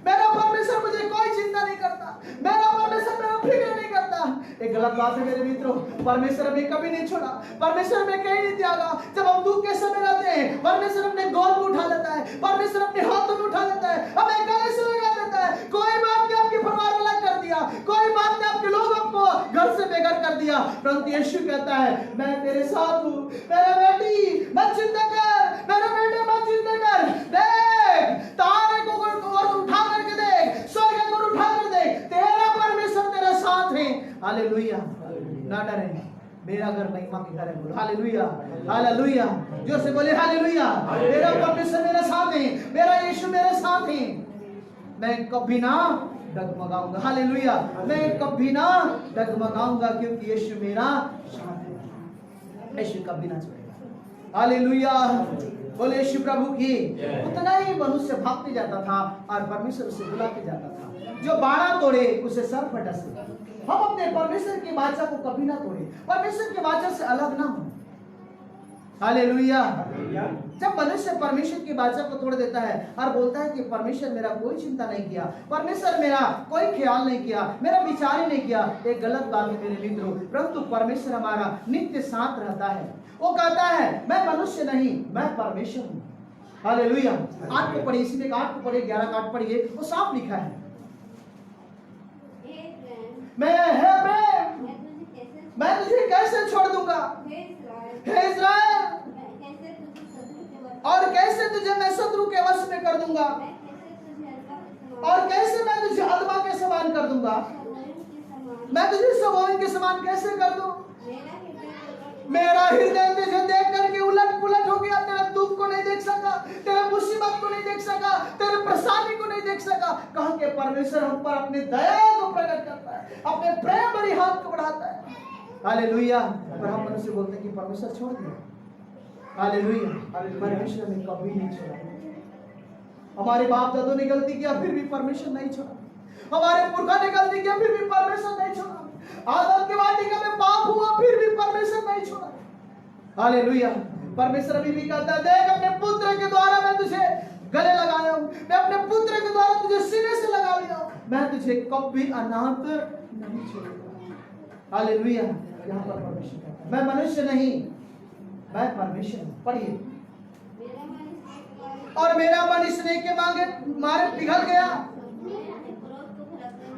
मेरा परमेश्वर मुझे कोई चिंता नहीं करता, मेरा परमेश्वर मेरा फिक्र नहीं करता। एक गलत बात है मेरे मित्रों, परमेश्वर हमें कभी नहीं छोड़ा, परमेश्वर हमें कहीं नहीं त्यागा। जब हम दुख के समय रहते हैं, परमेश्वर अपने गोद में उठा लेता है, परमेश्वर अपने हाथों में उठा लेता है, हमें गले से लगा देता है। कोई बात नहीं आपकी परिवार अलग कर दिया, कोई बात नहीं आपके लोग आपको घर से बेघर कर दिया, परंतु यीशु कहता है मैं तेरे साथ हूँ। मेरे बेटी मत चिंता कर, मेरे बेटे मत चिंता कर, देख तारे को उठा करके देख, स्वर्ग को उठा कर देख, तेरा परमेश्वर तेरे साथ है। हालेलुया। ना डरे, मेरा घर महिमा के घर है। बोलो हालेलुया, हालेलुया। जोर से बोले हालेलुया। मेरा परमेश्वर मेरे साथ है, मेरा यीशु मेरे साथ है, मैं कभी ना डगमगाऊंगा। हालेलुया। मैं कभी ना डगमगाऊंगा क्योंकि यीशु मेरा साथ है, यीशु कभी ना छोड़ेगा। हालेलुया। बोले यीशु प्रभु की। उतना ही मनुष्य भागते जाता था और परमेश्वर उसे बुलाते जाता था। जो बाड़ा तोड़े उसे सर पर डसे। हम अपने परमेश्वर की वाचा को कभी ना तोड़े, परमेश्वर की वाचा से अलग ना हो। हालेलुया। जब मनुष्य परमेश्वर की वाचा को तोड़ देता है और बोलता है कि परमेश्वर मेरा कोई चिंता नहीं किया, परमेश्वर मेरा कोई ख्याल नहीं किया, मेरा विचार ही नहीं किया, एक गलत बात है मेरे मित्रों। परंतु परमेश्वर हमारा नित्य साथ रहता है। वो कहता है मैं मनुष्य नहीं, मैं परमेश्वर हूँ। हालेलुया। 8 को पढ़िए, इसी में 8 को पढ़िए, 11 का 8 पढ़िए, वो साफ लिखा है। मैं तुझे कैसे छोड़ दूंगा हे इस्राएल, और कैसे तुझे मैं शत्रु के वश में कर दूंगा, और कैसे मैं तुझे अदमा के समान कर दूंगा। मैं तुझे सबोइन के समान कैसे कर दूं? मेरा हृदय तुझे देख करके उलट पुलट हो गया। तेरे दुख को नहीं देख सका, तेरे मुसीबत को नहीं देख सका, तेरे परेशानी को नहीं देख सका। कहा कि परमेश्वर हम पर अपनी दया को प्रकट करता है, अपने प्रेम भरी हाथ को बढ़ाता है। हालेलुया। पर हम मनुष्य बोलते हैं कि परमेश्वर छोड़ दिया। हालेलुया। परमेश्वर ने कभी नहीं छोड़ा। हमारे बाप दादों ने गलती किया फिर भी परमेश्वर नहीं छोड़ा। हमारे पुरखा ने गलती किया फिर भी परमेश्वर नहीं छोड़ा। आदम के वाटिका में पाप हुआ फिर भी परमेश्वर नहीं छोड़ा। हालेलुया। परमेश्वर अभी भी कहता है देख अपने पुत्र के द्वारा मैं तुझे गले लगाया हूं, मैं अपने पुत्र के द्वारा तुझे सीने से लगा लिया हूं, मैं तुझे कभी अनाथ नहीं छोड़ूंगा। हालेलुया। यहाँ पर परमेश्वर कहता है मैं मनुष्य नहीं, मैं परमेश्वर हूं। पढ़िए। और मेरा मन स्नेह के मारे पिघल गया,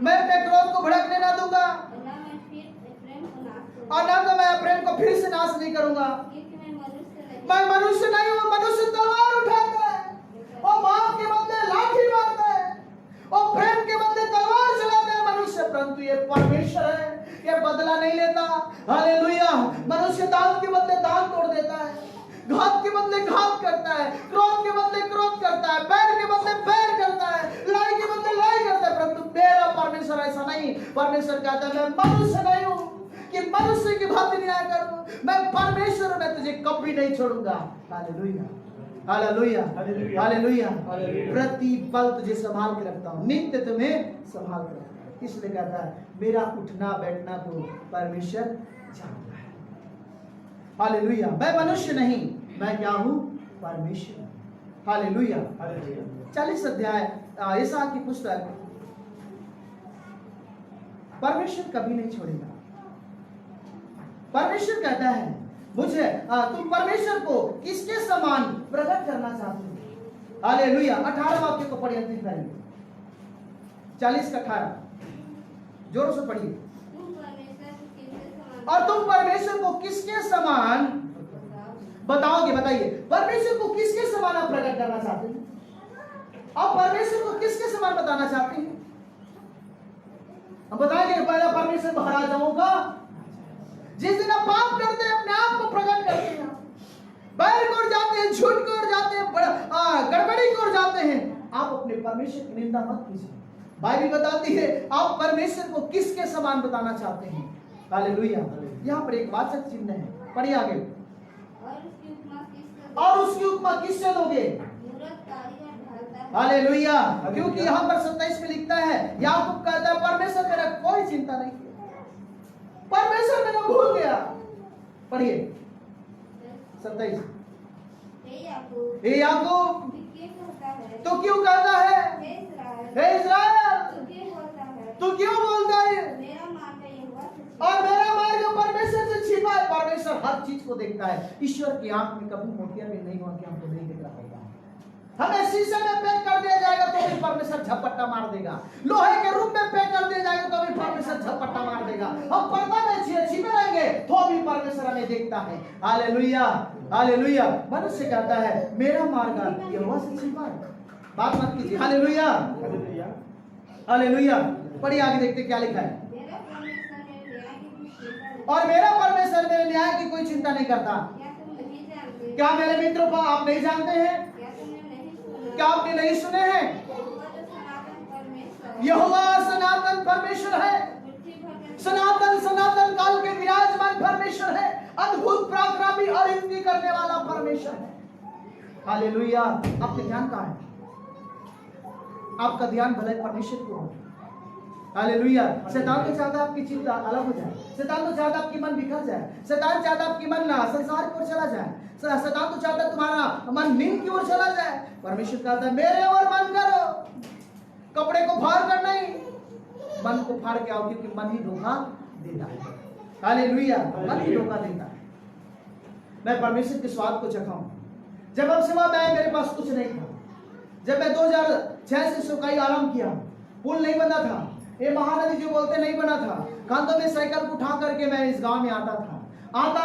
मैं अपने क्रोध को भड़कने ना दूंगा, और ना तो मैं प्रेम को फिर से नाश नहीं करूंगा। मैं मनुष्य नहीं हूं। मनुष्य तलवार उठाता है, और बाप के बदले लाठी मारता है, और प्रेम के बदले तलवार चलाता है मनुष्य, परंतु ये परमेश्वर है, ये बदला नहीं लेता। हालेलुया। मनुष्य दांत के बदले दांत तोड़ देता है, घात के बदले घात करता है, क्रोध के बदले क्रोध करता है, बैर के बदले बैर करता है, लड़ाई के बदले लड़ाई करता है, परंतु मेरा परमेश्वर ऐसा नहीं। परमेश्वर कहता है मैं मनुष्य नहीं हूं कि मनुष्य की भांति न्याय करूं, मैं परमेश्वर, मैं तुझे कभी नहीं छोड़ूंगा। Hallelujah, hallelujah, hallelujah. प्रति पल तुझे संभाल के रखता हूं, नित्य तुम्हें संभाल के रखता हूं। इसलिए कहता है मेरा उठना बैठना को परमेश्वर जानता है। हालेलुया। मैं मनुष्य नहीं, मैं क्या हूं? परमेश्वर। हालेलुया। 40 अध्याय यशायाह की पुस्तक। परमेश्वर कभी नहीं छोड़ेगा। परमेश्वर कहता है मुझे तुम परमेश्वर को किसके समान प्रकट करना चाहते हो? हालेलुया। 18 वाक्य को पढ़िए, अंतिम करेंगे। 40 का 18 जोरों से पढ़िए। और तुम परमेश्वर को किसके समान बताओगे? बताइए परमेश्वर को किसके समान आप प्रकट करना चाहते हैं? आप परमेश्वर को किसके समान बताना चाहते हैं? हम बताएंगे पहला परमेश्वर महाराजाओं का। जिस दिन आप पाप करते हैं अपने आप को प्रकट करते हैं, बैर को जाते हैं, झूठ को जाते हैं, गड़बड़ी को जाते हैं, आप अपने परमेश्वर की निंदा मत कीजिए। बाइबल बताती है आप परमेश्वर को किसके समान बताना चाहते हैं। हालेलुया। यहाँ पर एक वाचक चिन्ह है, पढ़िए आगे। और उसकी उपमा किससे दोगे? मूर्खकारी और ढालता है। हालेलुया। क्योंकि यहाँ पर 27 में लिखता है, याकूब कहता है परमेश्वर मेरा कोई चिंता नहीं किया, परमेश्वर मेरा भूल गया। पढ़िए 27। हे याकूब, तो क्यों कहता है? हे इस्राएल, हे इस्राएल, तू क्यों बोलता है? तू क्यों बोलता है? मेरा मार्ग यहोवा से छिपा और मेरा मार्ग परमेश्वर से छिपा है। परमेश्वर हर चीज को देखता है। ईश्वर की आंख में कभी मोतिया भी नहीं हुआ कि हमको नहीं दिख रहा होगा। हमें शीशे में पैक कर दिया जाएगा तो भी परमेश्वर झपट्टा मार देगा। लोहे के रूप में पैक कर दिया जाएगा तो भी परमेश्वर झपट्टा मार देगा। हम पर्दा में छिपे रहेंगे तो भी परमेश्वर हमें देखता है। Hallelujah, hallelujah. मनुष्य कहता है मेरा मार्ग यहोवा से छिपा है। बात मत कीजिए। Hallelujah, hallelujah. पढ़िए आगे देखते क्या लिखा है। मेरा परमेश्वर मेरे न्याय की कुछ चिंता नहीं। और मेरा परमेश्वर मेरे न्याय की कोई चिंता नहीं करता। क्या तुम नहीं जानते? क्या मेरे मित्रों को आप नहीं जानते हैं? क्या तुमने नहीं सुना? क्या आपने नहीं सुने हैं? यहोवा जो सनातन परमेश्वर है, यहोवा सनातन परमेश्वर है। पृथ्वी भर के सनातन सनातन काल के विराजमान परमेश्वर है। अद्भुत पराक्रमी और इनकी करने वाला परमेश्वर है। हालेलुया। आपके ध्यान कहाँ है? आपका ध्यान भले परमेश्वर को हो। हालेलुया। शैतान तो चाहता आपकी चिंता अलग हो जाए। शैतान तो चाहता आपकी मन बिखर जाए। शैतान चाहता आपकी मन ना संसार की ओर चला जाए। शैतान तो चाहता तुम्हारा मन नींद की ओर चला जाए। परमेश्वर कहता है मेरे ओर मन करो, कपड़े को फाड़ कर नहीं, मन को फाड़ के आओ, क्योंकि मन ही धोखा देता है। हालेलुया। मन ही धोखा देता है। मैं परमेश्वर के स्वाद को चखाऊं। जब हम सेवा में मेरे पास कुछ नहीं था। जब मैं 2006 से सुकाई आरंभ किया, पुल नहीं बना था, ये महानदी जो बोलते नहीं बना था। कांधों में साइकिल को उठा करके मैं इस गांव में आता था। आता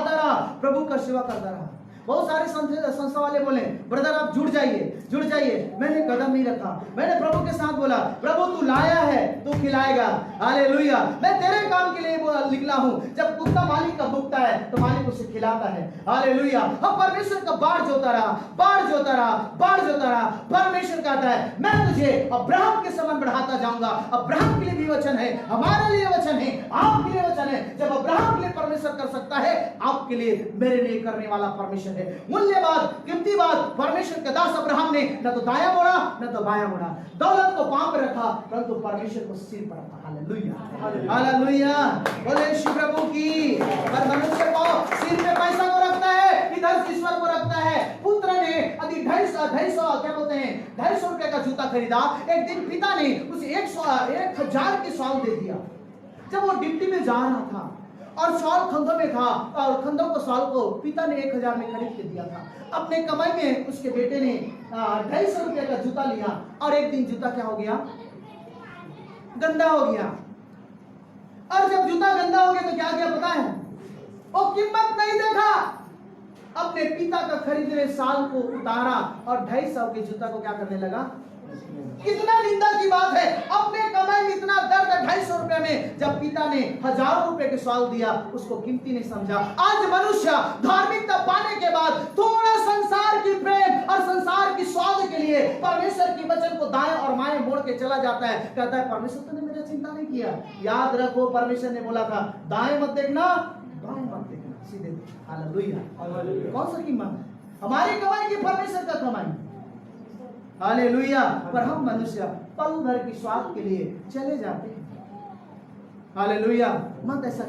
रहा प्रभु का सेवा करता रहा। बहुत सारे संस्था वाले बोले ब्रदर आप जुड़ जाइए। मैंने कदम नहीं रखा। मैंने प्रभु के साथ बोला प्रभु तू लाया है तू खिलाएगा। हालेलुया। मैं तेरे काम के लिए निकला हूँ। जब कुत्ता मालिक का भुगता है तो मालिक उसे खिलाता है। हालेलुया। हम परमेश्वर का बाढ़ जोता रहा। परमेश्वर कहता है मैं तुझे अब्राहम के समान बढ़ाता जाऊंगा। अब्राहम के लिए भी वचन है, हमारे लिए वचन है, आपके लिए वचन है। जब अब्राहम के लिए परमेश्वर कर सकता है, आपके लिए मेरे लिए करने वाला परमेश्वर है। मूल्यवान कीमती बात परमेश्वर के दास अब्राहम ने न तो दाया मोड़ा न तो बाया मोड़ा। दौलत को पांव पर रखा परंतु परमेश्वर को सिर पर रखा। Hallelujah, hallelujah. बोले श्री प्रभु की। पर मनुष्य को सिर पे पैसा को रखता है, इधर ईश्वर को रखता है। पुत्र ने यदि 250 क्या बोलते हैं 250 रुपए का जूता खरीदा। एक दिन पिता ने उसे 1000 की सॉल दे दिया। जब वो डिप्टी में जा रहा था और सॉल खंधों में था और खंधों को सॉल को पिता ने 1000 में खरीद के दिया था। अपने कमाई में उसके बेटे ने 250 रुपए का जूता लिया और एक दिन जूता क्या हो गया? गंदा हो गया। और जब जूता गंदा हो गया तो क्या किया पता है? वो कीमत नहीं देखा, अपने पिता का खरीदे साल को उतारा और 250 के जूता को क्या करने लगा? कितना निंदा की बात है। अपने कमाई में इतना दर्द है 250 रुपए में, जब पिता ने 1000 रुपए के सॉल दिया उसको कीमती नहीं समझा। आज मनुष्य धार्मिकता पाने के बाद थोड़ा संसार की प्रेम और संसार की स्वाद के लिए परमेश्वर की वचन को दाएं और बाएं मोड़ के चला जाता है। कहता है परमेश्वर ने मेरा चिंता नहीं किया। याद रखो परमेश्वर ने बोला था दाएं मत देखना बाएं मत देखना, सीधे। हालेलुया। कौन सा कीमत? हमारी कमाई की परमेश्वर का कमाई। हालेलुया। पर हम मनुष्य पल भर की स्वाद के लिए चले जाते हैं। हालेलुया। मत ऐसा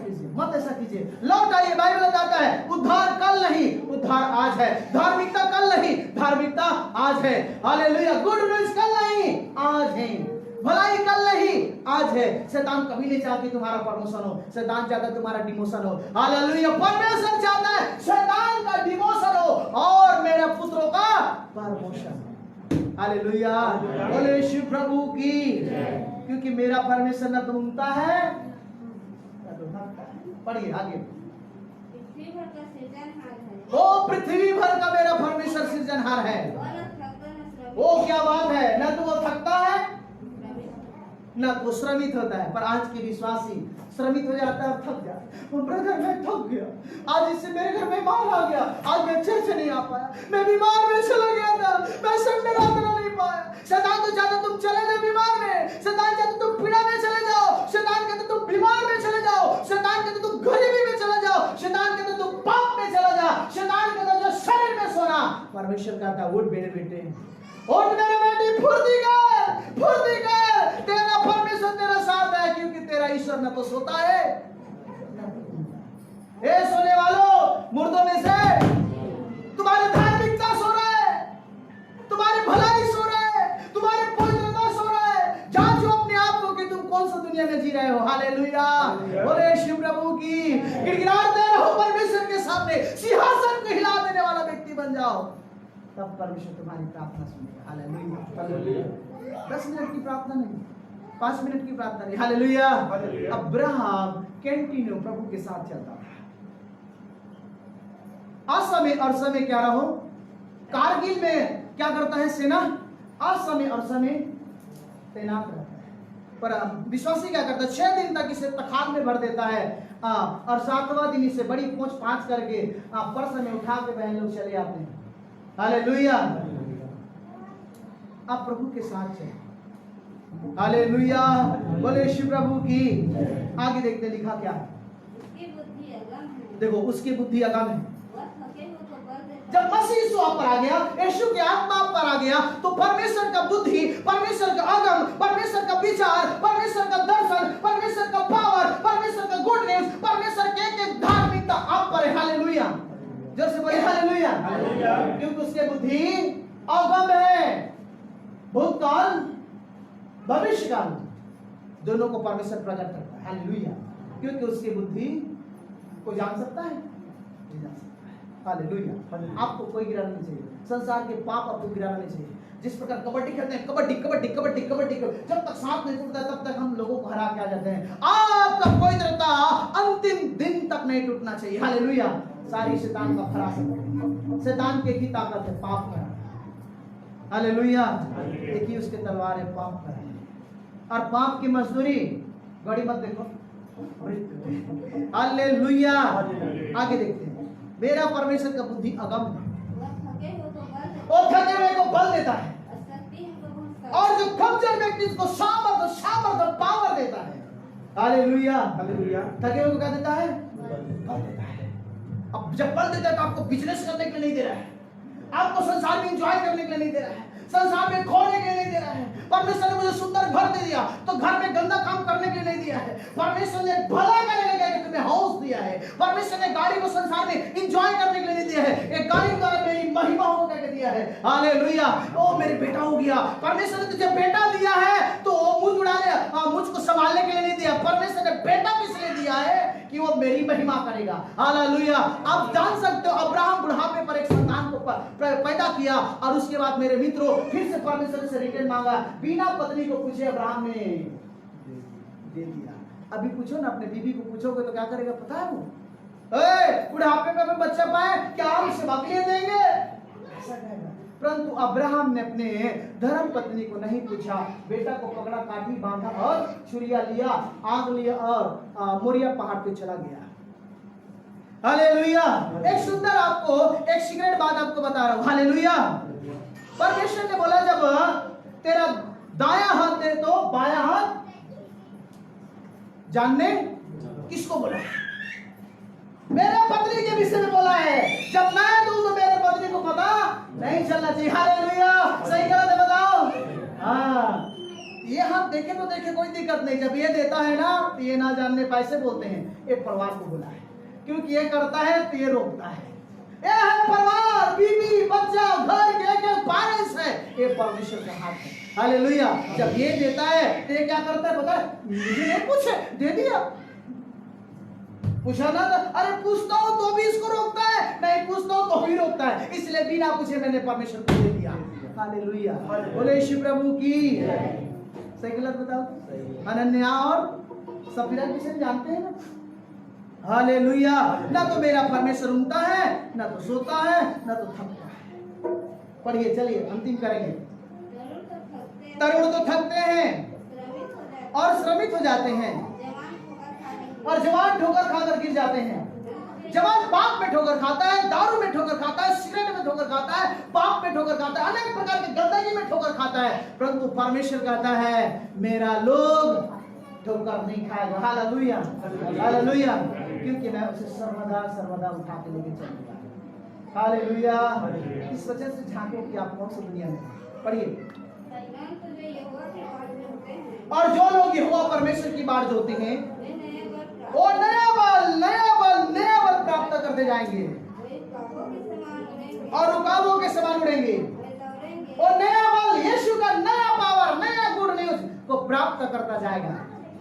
कीजिए। लौट आइए। बाइबल बताता है उद्धार कल नहीं, उद्धार आज है। धार्मिकता कल नहीं, धार्मिकता आज है। हालेलुया। गुड न्यूज़ कल नहीं, आज है। भलाई कल नहीं, आज है। शैतान कभी नहीं चाहती तुम्हारा प्रमोशन हो, शैतान चाहता है तुम्हारा डिमोशन हो। हालेलुया। परमेश्वर चाहता है शैतान का डिमोशन हो और मेरे पुत्रों का प्रमोशन। हालेलुया। बोले शिव प्रभु की। क्योंकि मेरा परमेश्वर न तो ऊँगता है न तो थकता है। पढ़िए आगे। पृथ्वी भर का सृजनहार है, ओ पृथ्वी भर का मेरा परमेश्वर सृजनहार है। वह न थकता न श्रमित। ओ क्या बात है। न तो वो थकता है न तो श्रमित होता है। पर आज के विश्वासी श्रमित हो जाता है और थक जाता है। ब्रदर मैं थक गया, आज इससे मेरे घर में मार आ गया, आज मैं चर्च नहीं आ पाया, मैं बीमार में चला गया था, मैं संडे रात नहीं पाया। शैतान तो चाहता तुम चले जाओ बीमार में, शैतान चाहता तुम पीड़ा में चले जाओ, शैतान कहता तुम बीमार में चले जाओ, शैतान कहता तुम गरीबी में चले जाओ, शैतान कहता तुम पाप में चला जा, शैतान कहता जो कहता है उठ मेरे बेटे, उठ मेरे बेटी, फुर्ती कर, तेरा परमेश्वर तेरा साथ है, क्योंकि तेरा ईश्वर न तो सोता है। ए सोने वालों, मुर्दों में से तुम्हारी धार्मिकता सो रहा है, तुम्हारी भलाई सो रहा है, तुम्हारी पवित्रता सो रहा है। जांचो अपने आप को कि तुम कौन सा दुनिया में जी रहे हो। हालेलुया, बोले शिव प्रभु की। गिड़गिड़ाते रहो परमेश्वर के सामने, सिंहासन को हिला देने वाला व्यक्ति बन जाओ, तब परमेश्वर तुम्हारी प्रार्थना सुनेगा। हालेलुया। 10 मिनट की प्रार्थना नहीं, 5 मिनट की प्रार्थना नहीं। हालेलुया। अब्राहम कंटिन्यू प्रभु के साथ चलता था। असमय और समय क्या रहो, कारगिल में क्या करता है सेना, असमय और समय तैनात रहता है। पर विश्वासी क्या करता है, 6 दिन तक इसे तखाल में भर देता है, और 7वां दिन इसे बड़ी पोंछ पाँच करके पर्स में उठा के बहन लोग चले आते हैं। हालेलुया। आप प्रभु के साथ चले। हालेलुया, बोले शिव प्रभु की। आगे देखते लिखा क्या है, उसकी बुद्धि अगम है। देखो उसकी बुद्धि अगम है। वह थके हुए को बल देता जब मसीह यीशु आप पर आ गया, यीशु के आत्मा आप पर आ गया, तो परमेश्वर का बुद्धि, परमेश्वर का अगम, परमेश्वर का विचार, परमेश्वर का दर्शन, परमेश्वर का पावर, परमेश्वर का गुड न्यूज, परमेश्वर के एक धार्मिकता आप पर है। हालेलुया, जैसे बोले हालेलुया। क्योंकि उसके बुद्धि अगम है, भूतकाल भविष्यकाल दोनों को परमेश्वर प्रकट करता है। हालेलुया, क्योंकि उसकी बुद्धि को जान सकता है, नहीं जान सकता है। हालेलुया। आपको कोई गिराना नहीं चाहिए, संसार के पाप आपको गिराना नहीं चाहिए। जिस प्रकार कबड्डी खेलते हैं, कबड्डी कबड्डी कबड्डी कबड्डी, जब तक सांप नहीं टूटता तब तक हम लोगों को हरा के आ जाते हैं। आपका पवित्रता अंतिम दिन तक नहीं टूटना चाहिए। हालेलुया। सारी शैतान का फरासत, शैतान की एक ही ताकत है, पाप का। हालेलुया। एक ही उसके तलवार है, पाप का। और पाप की मजदूरी, बड़ी मत देखो, हालेलुया। आगे देखते हैं, मेरा परमेश्वर का बुद्धि अगम है, वह थके हुए को बल वो थके हुए को बल देता देता है, और शक्ति हमको बहुत और जो कमजोर व्यक्ति को सामर्थ पावर देता है। हालेलुया। हालेलुया। थके हुए को क्या देता है, बल देता है। अब जब बल देता है तो आपको बिजनेस करने के लिए नहीं दे रहा है, आपको संसार में एंजॉय करने के लिए नहीं दे रहा है, संसार में खोने के लिए नहीं दे रहा है। परमेश्वर ने मुझे सुंदर घर दे दिया तो घर में गंदा काम करने के लिए नहीं दिया है। परमेश्वर ने भला करने के लिए तुम्हें हाउस दिया है। परमेश्वर ने गाड़ी को संसार में एंजॉय करने के लिए नहीं दिया है, एक गाड़ी द्वारा मेरी महिमा हो करके दिया है। हालेलुया। ओ मेरे बेटा हो गया, परमेश्वर ने तुझे बेटा दिया है तो मुझ उड़ाने, मुझको संभालने के लिए नहीं दिया। परमेश्वर ने बेटा किस लिए दिया है, कि वो मेरी महिमा करेगा। हालेलुया। आप जान सकते हो, अब्राहम बुढ़ापे पर एक संतान को पैदा किया और उसके बाद मेरे मित्रों फिर से परमेश्वर से रिटर्न मांगा, बिना पत्नी को पूछे अब्राहम ने दे दिया। अभी पूछो ना, अपने बीबी को पूछोगे तो क्या करेगा पता है वो, बुढ़ापे में बच्चा पाए क्या हम इसे बकरियां देंगे, ऐसा कहेगा। परंतु अब्राहम ने अपने धर्म पत्नी को नहीं पूछा, बेटा को पकड़ा, काठी बांधा और छुरिया लिया, आग लिया और मोरिया पहाड़ पे चला गया। हालेलुया। एक सुंदर आपको एक सीक्रेट बात आपको बता रहा हूं। हालेलुया। परमेश्वर ने बोला जब तेरा दायां हाथ दे तो बायां हाथ जानने किसको बोला, मेरे पत्नी के विषय में बोला है। जब मैं दूं तो मेरे पत्नी को पता नहीं चलना चाहिए। हालेलुया। सही गलत है बताओ। हाँ, ये हाथ देखे तो देखे कोई दिक्कत नहीं, जब ये देता है ना तो ये ना जानने पैसे बोलते हैं, ये परिवार को बोला है, क्योंकि ये करता है तो ये रोकता है। ये है परिवार, बीवी बच्चा घर के एक बैलेंस है, ये परमेश्वर का हाथ है। हालेलुया। जब ये देता है तो ये क्या करता है पता है, मुझे नहीं पूछे दे दिया, पूछा ना, अरे पूछता हूं तो भी इसको रोकता है, नहीं पूछता हूं तो भी रोकता है, इसलिए बिना पूछे मैंने परमेश्वर को दे दिया। हालेलुया। बोले शिव प्रभु की। सही गलत बताओ। अनन्या और सफीरा किसे जानते हैं ना। हालेलुया। ना तो मेरा परमेश्वर ऊँगता है, ना तो सोता है, ना तो थकता है। पढ़िए चलिए अंतिम करेंगे। तरुण तो थकते हैं और श्रमित हो जाते हैं, और जवान ठोकर खाकर गिर जाते हैं। जवान पाप में ठोकर खाता है, दारू में ठोकर खाता है, सिगरेट में ठोकर खाता है, पाप में ठोकर खाता है, अनेक प्रकार के गंदगी में ठोकर खाता है। परंतु परमेश्वर कहता है मेरा लोग ठोकर नहीं खाएगा। हालेलुया। हालेलुया। क्योंकि मैं उसे सर्वदा सर्वदा उठा के लेके चलूंगा। हालेलुया। इस वजह से झांको कि आप कौन सी दुनिया में हैं। पढ़िए। शैतान तो जो यहोवा की बाट जोहते हैं, और जो लोग यहोवा परमेश्वर की बाट जोते हैं वे नए वर प्राप्त, वो नया बल प्राप्त करते जाएंगे वे काबों के समान उड़ेंगे, और रुकावों के समान उड़ेंगे। वे दौड़ेंगे, और नया बल यीशु का नया पावर, नया गुड न्यूज को प्राप्त करता जाएगा।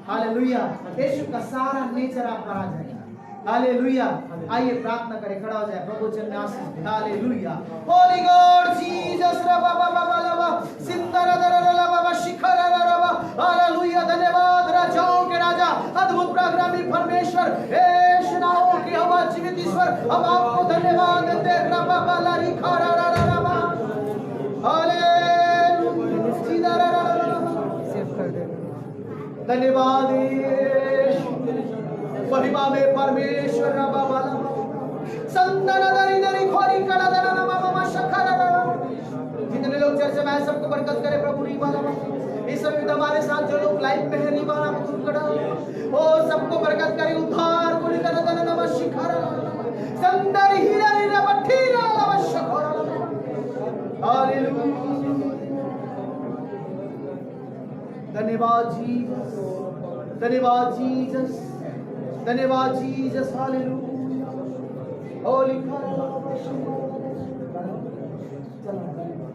हालेलुया। यीशु का सारा नेचर आप पर आ जाएगा। हालेलुया। आइए प्रार्थना करें, खड़ा हो जाए, प्रभु चरण में आशीष दे। हालेलुया। होली गॉड जीसस रबा बाबा बाबा सिंदर दररला बाबा शिखर रबा। हालेलुया। धन्यवाद राजाओं के राजा, अद्भुत पराक्रमी परमेश्वर, हे सेनाओं के यहोवा जीवित ईश्वर, हम आपको धन्यवाद देते हैं। रबा बाला रिखा रबा। हालेलुया। धन्यवाद महिमा में परमेश्वर रबा बाला संदन दरी दरी खोरी कड़ा दरा नमा ममा शखर। जितने लोग चर्चा में सबको बरकत करे प्रभु री बाला। इस समय हमारे साथ जो लोग लाइव में है री बाला तुम कड़ा ओ सबको बरकत करे, उद्धार को निकल दरा नमा शिखर संदर हीरा री रबा ठीरा नमा शखर। हालेलुया। धन्यवाद जीसस, धन्यवाद जीसस, धन्यवाद Jesus. Hallelujah. Holi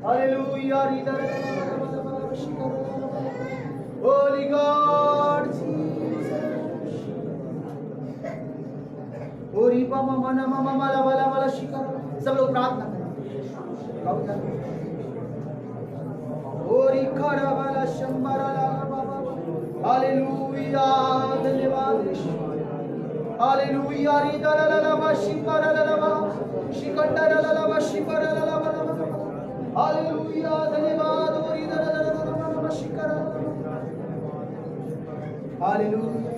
hallelujah. Holi God ओरी पामा मना मामा माला वाला वाला शिकर। सब लोग प्रार्थना करें। ओरी खड़ा वाला शंबरा ला बाबा। हालेलुया। धन्यवाद हालेलुया। री दला ला ला शिकर ला ला शिकंडा ला ला शिकर ला ला हालेलुया। धन्यवाद ओरी दला ला ला शिकर। हालेलुया।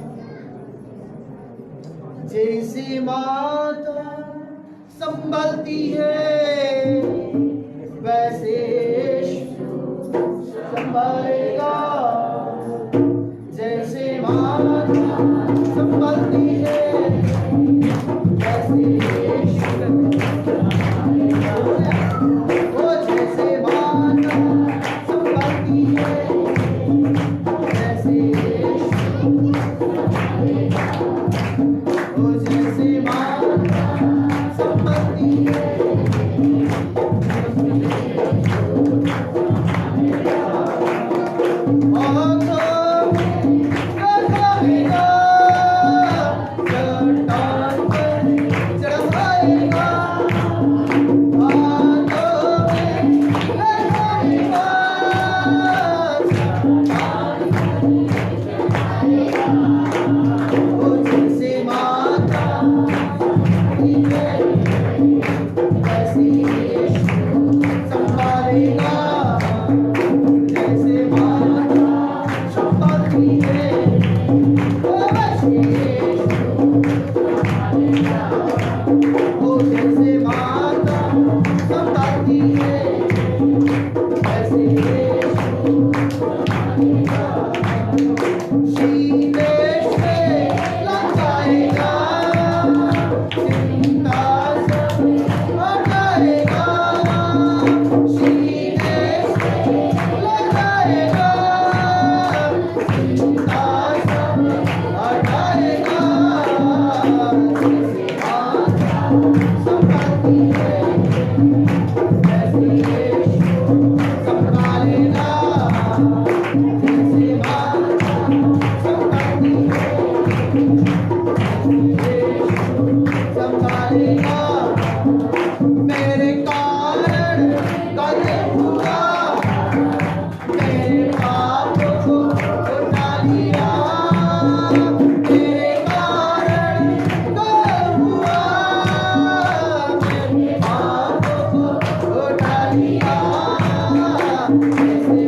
जैसे माता संभलती है वैसे संभालेगा। जैसे माता संभलती है वैसे वो जैसे माता संभलती है वैसे वो जैसे माता संभलती है। मेरे कारण कद हुआ, मेरे पाप को उठा लिया। मेरे कारण कद हुआ, मेरे पाप को उठा लिया। जैसे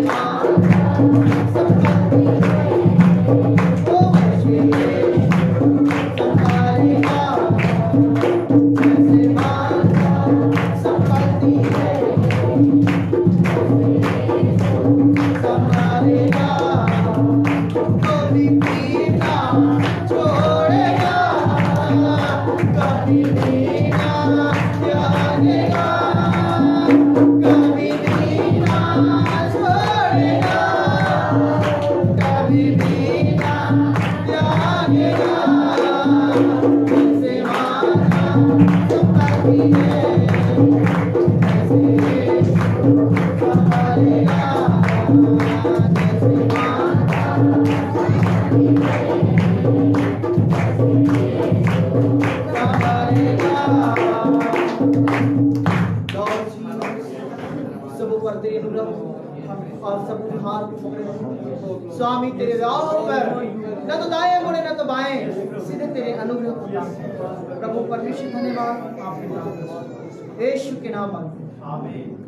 छोड़ेगा कभी भी ना त्यागेगा। और सब हाथ पकड़े स्वामी तेरे राह पर न तो दाएं मुड़े न तो बाएं, सीधे तेरे अनुग्रह। प्रभु परमेश्वर धन्यवाद, आपके नाम यीशु के नाम मांगते हैं। आमीन।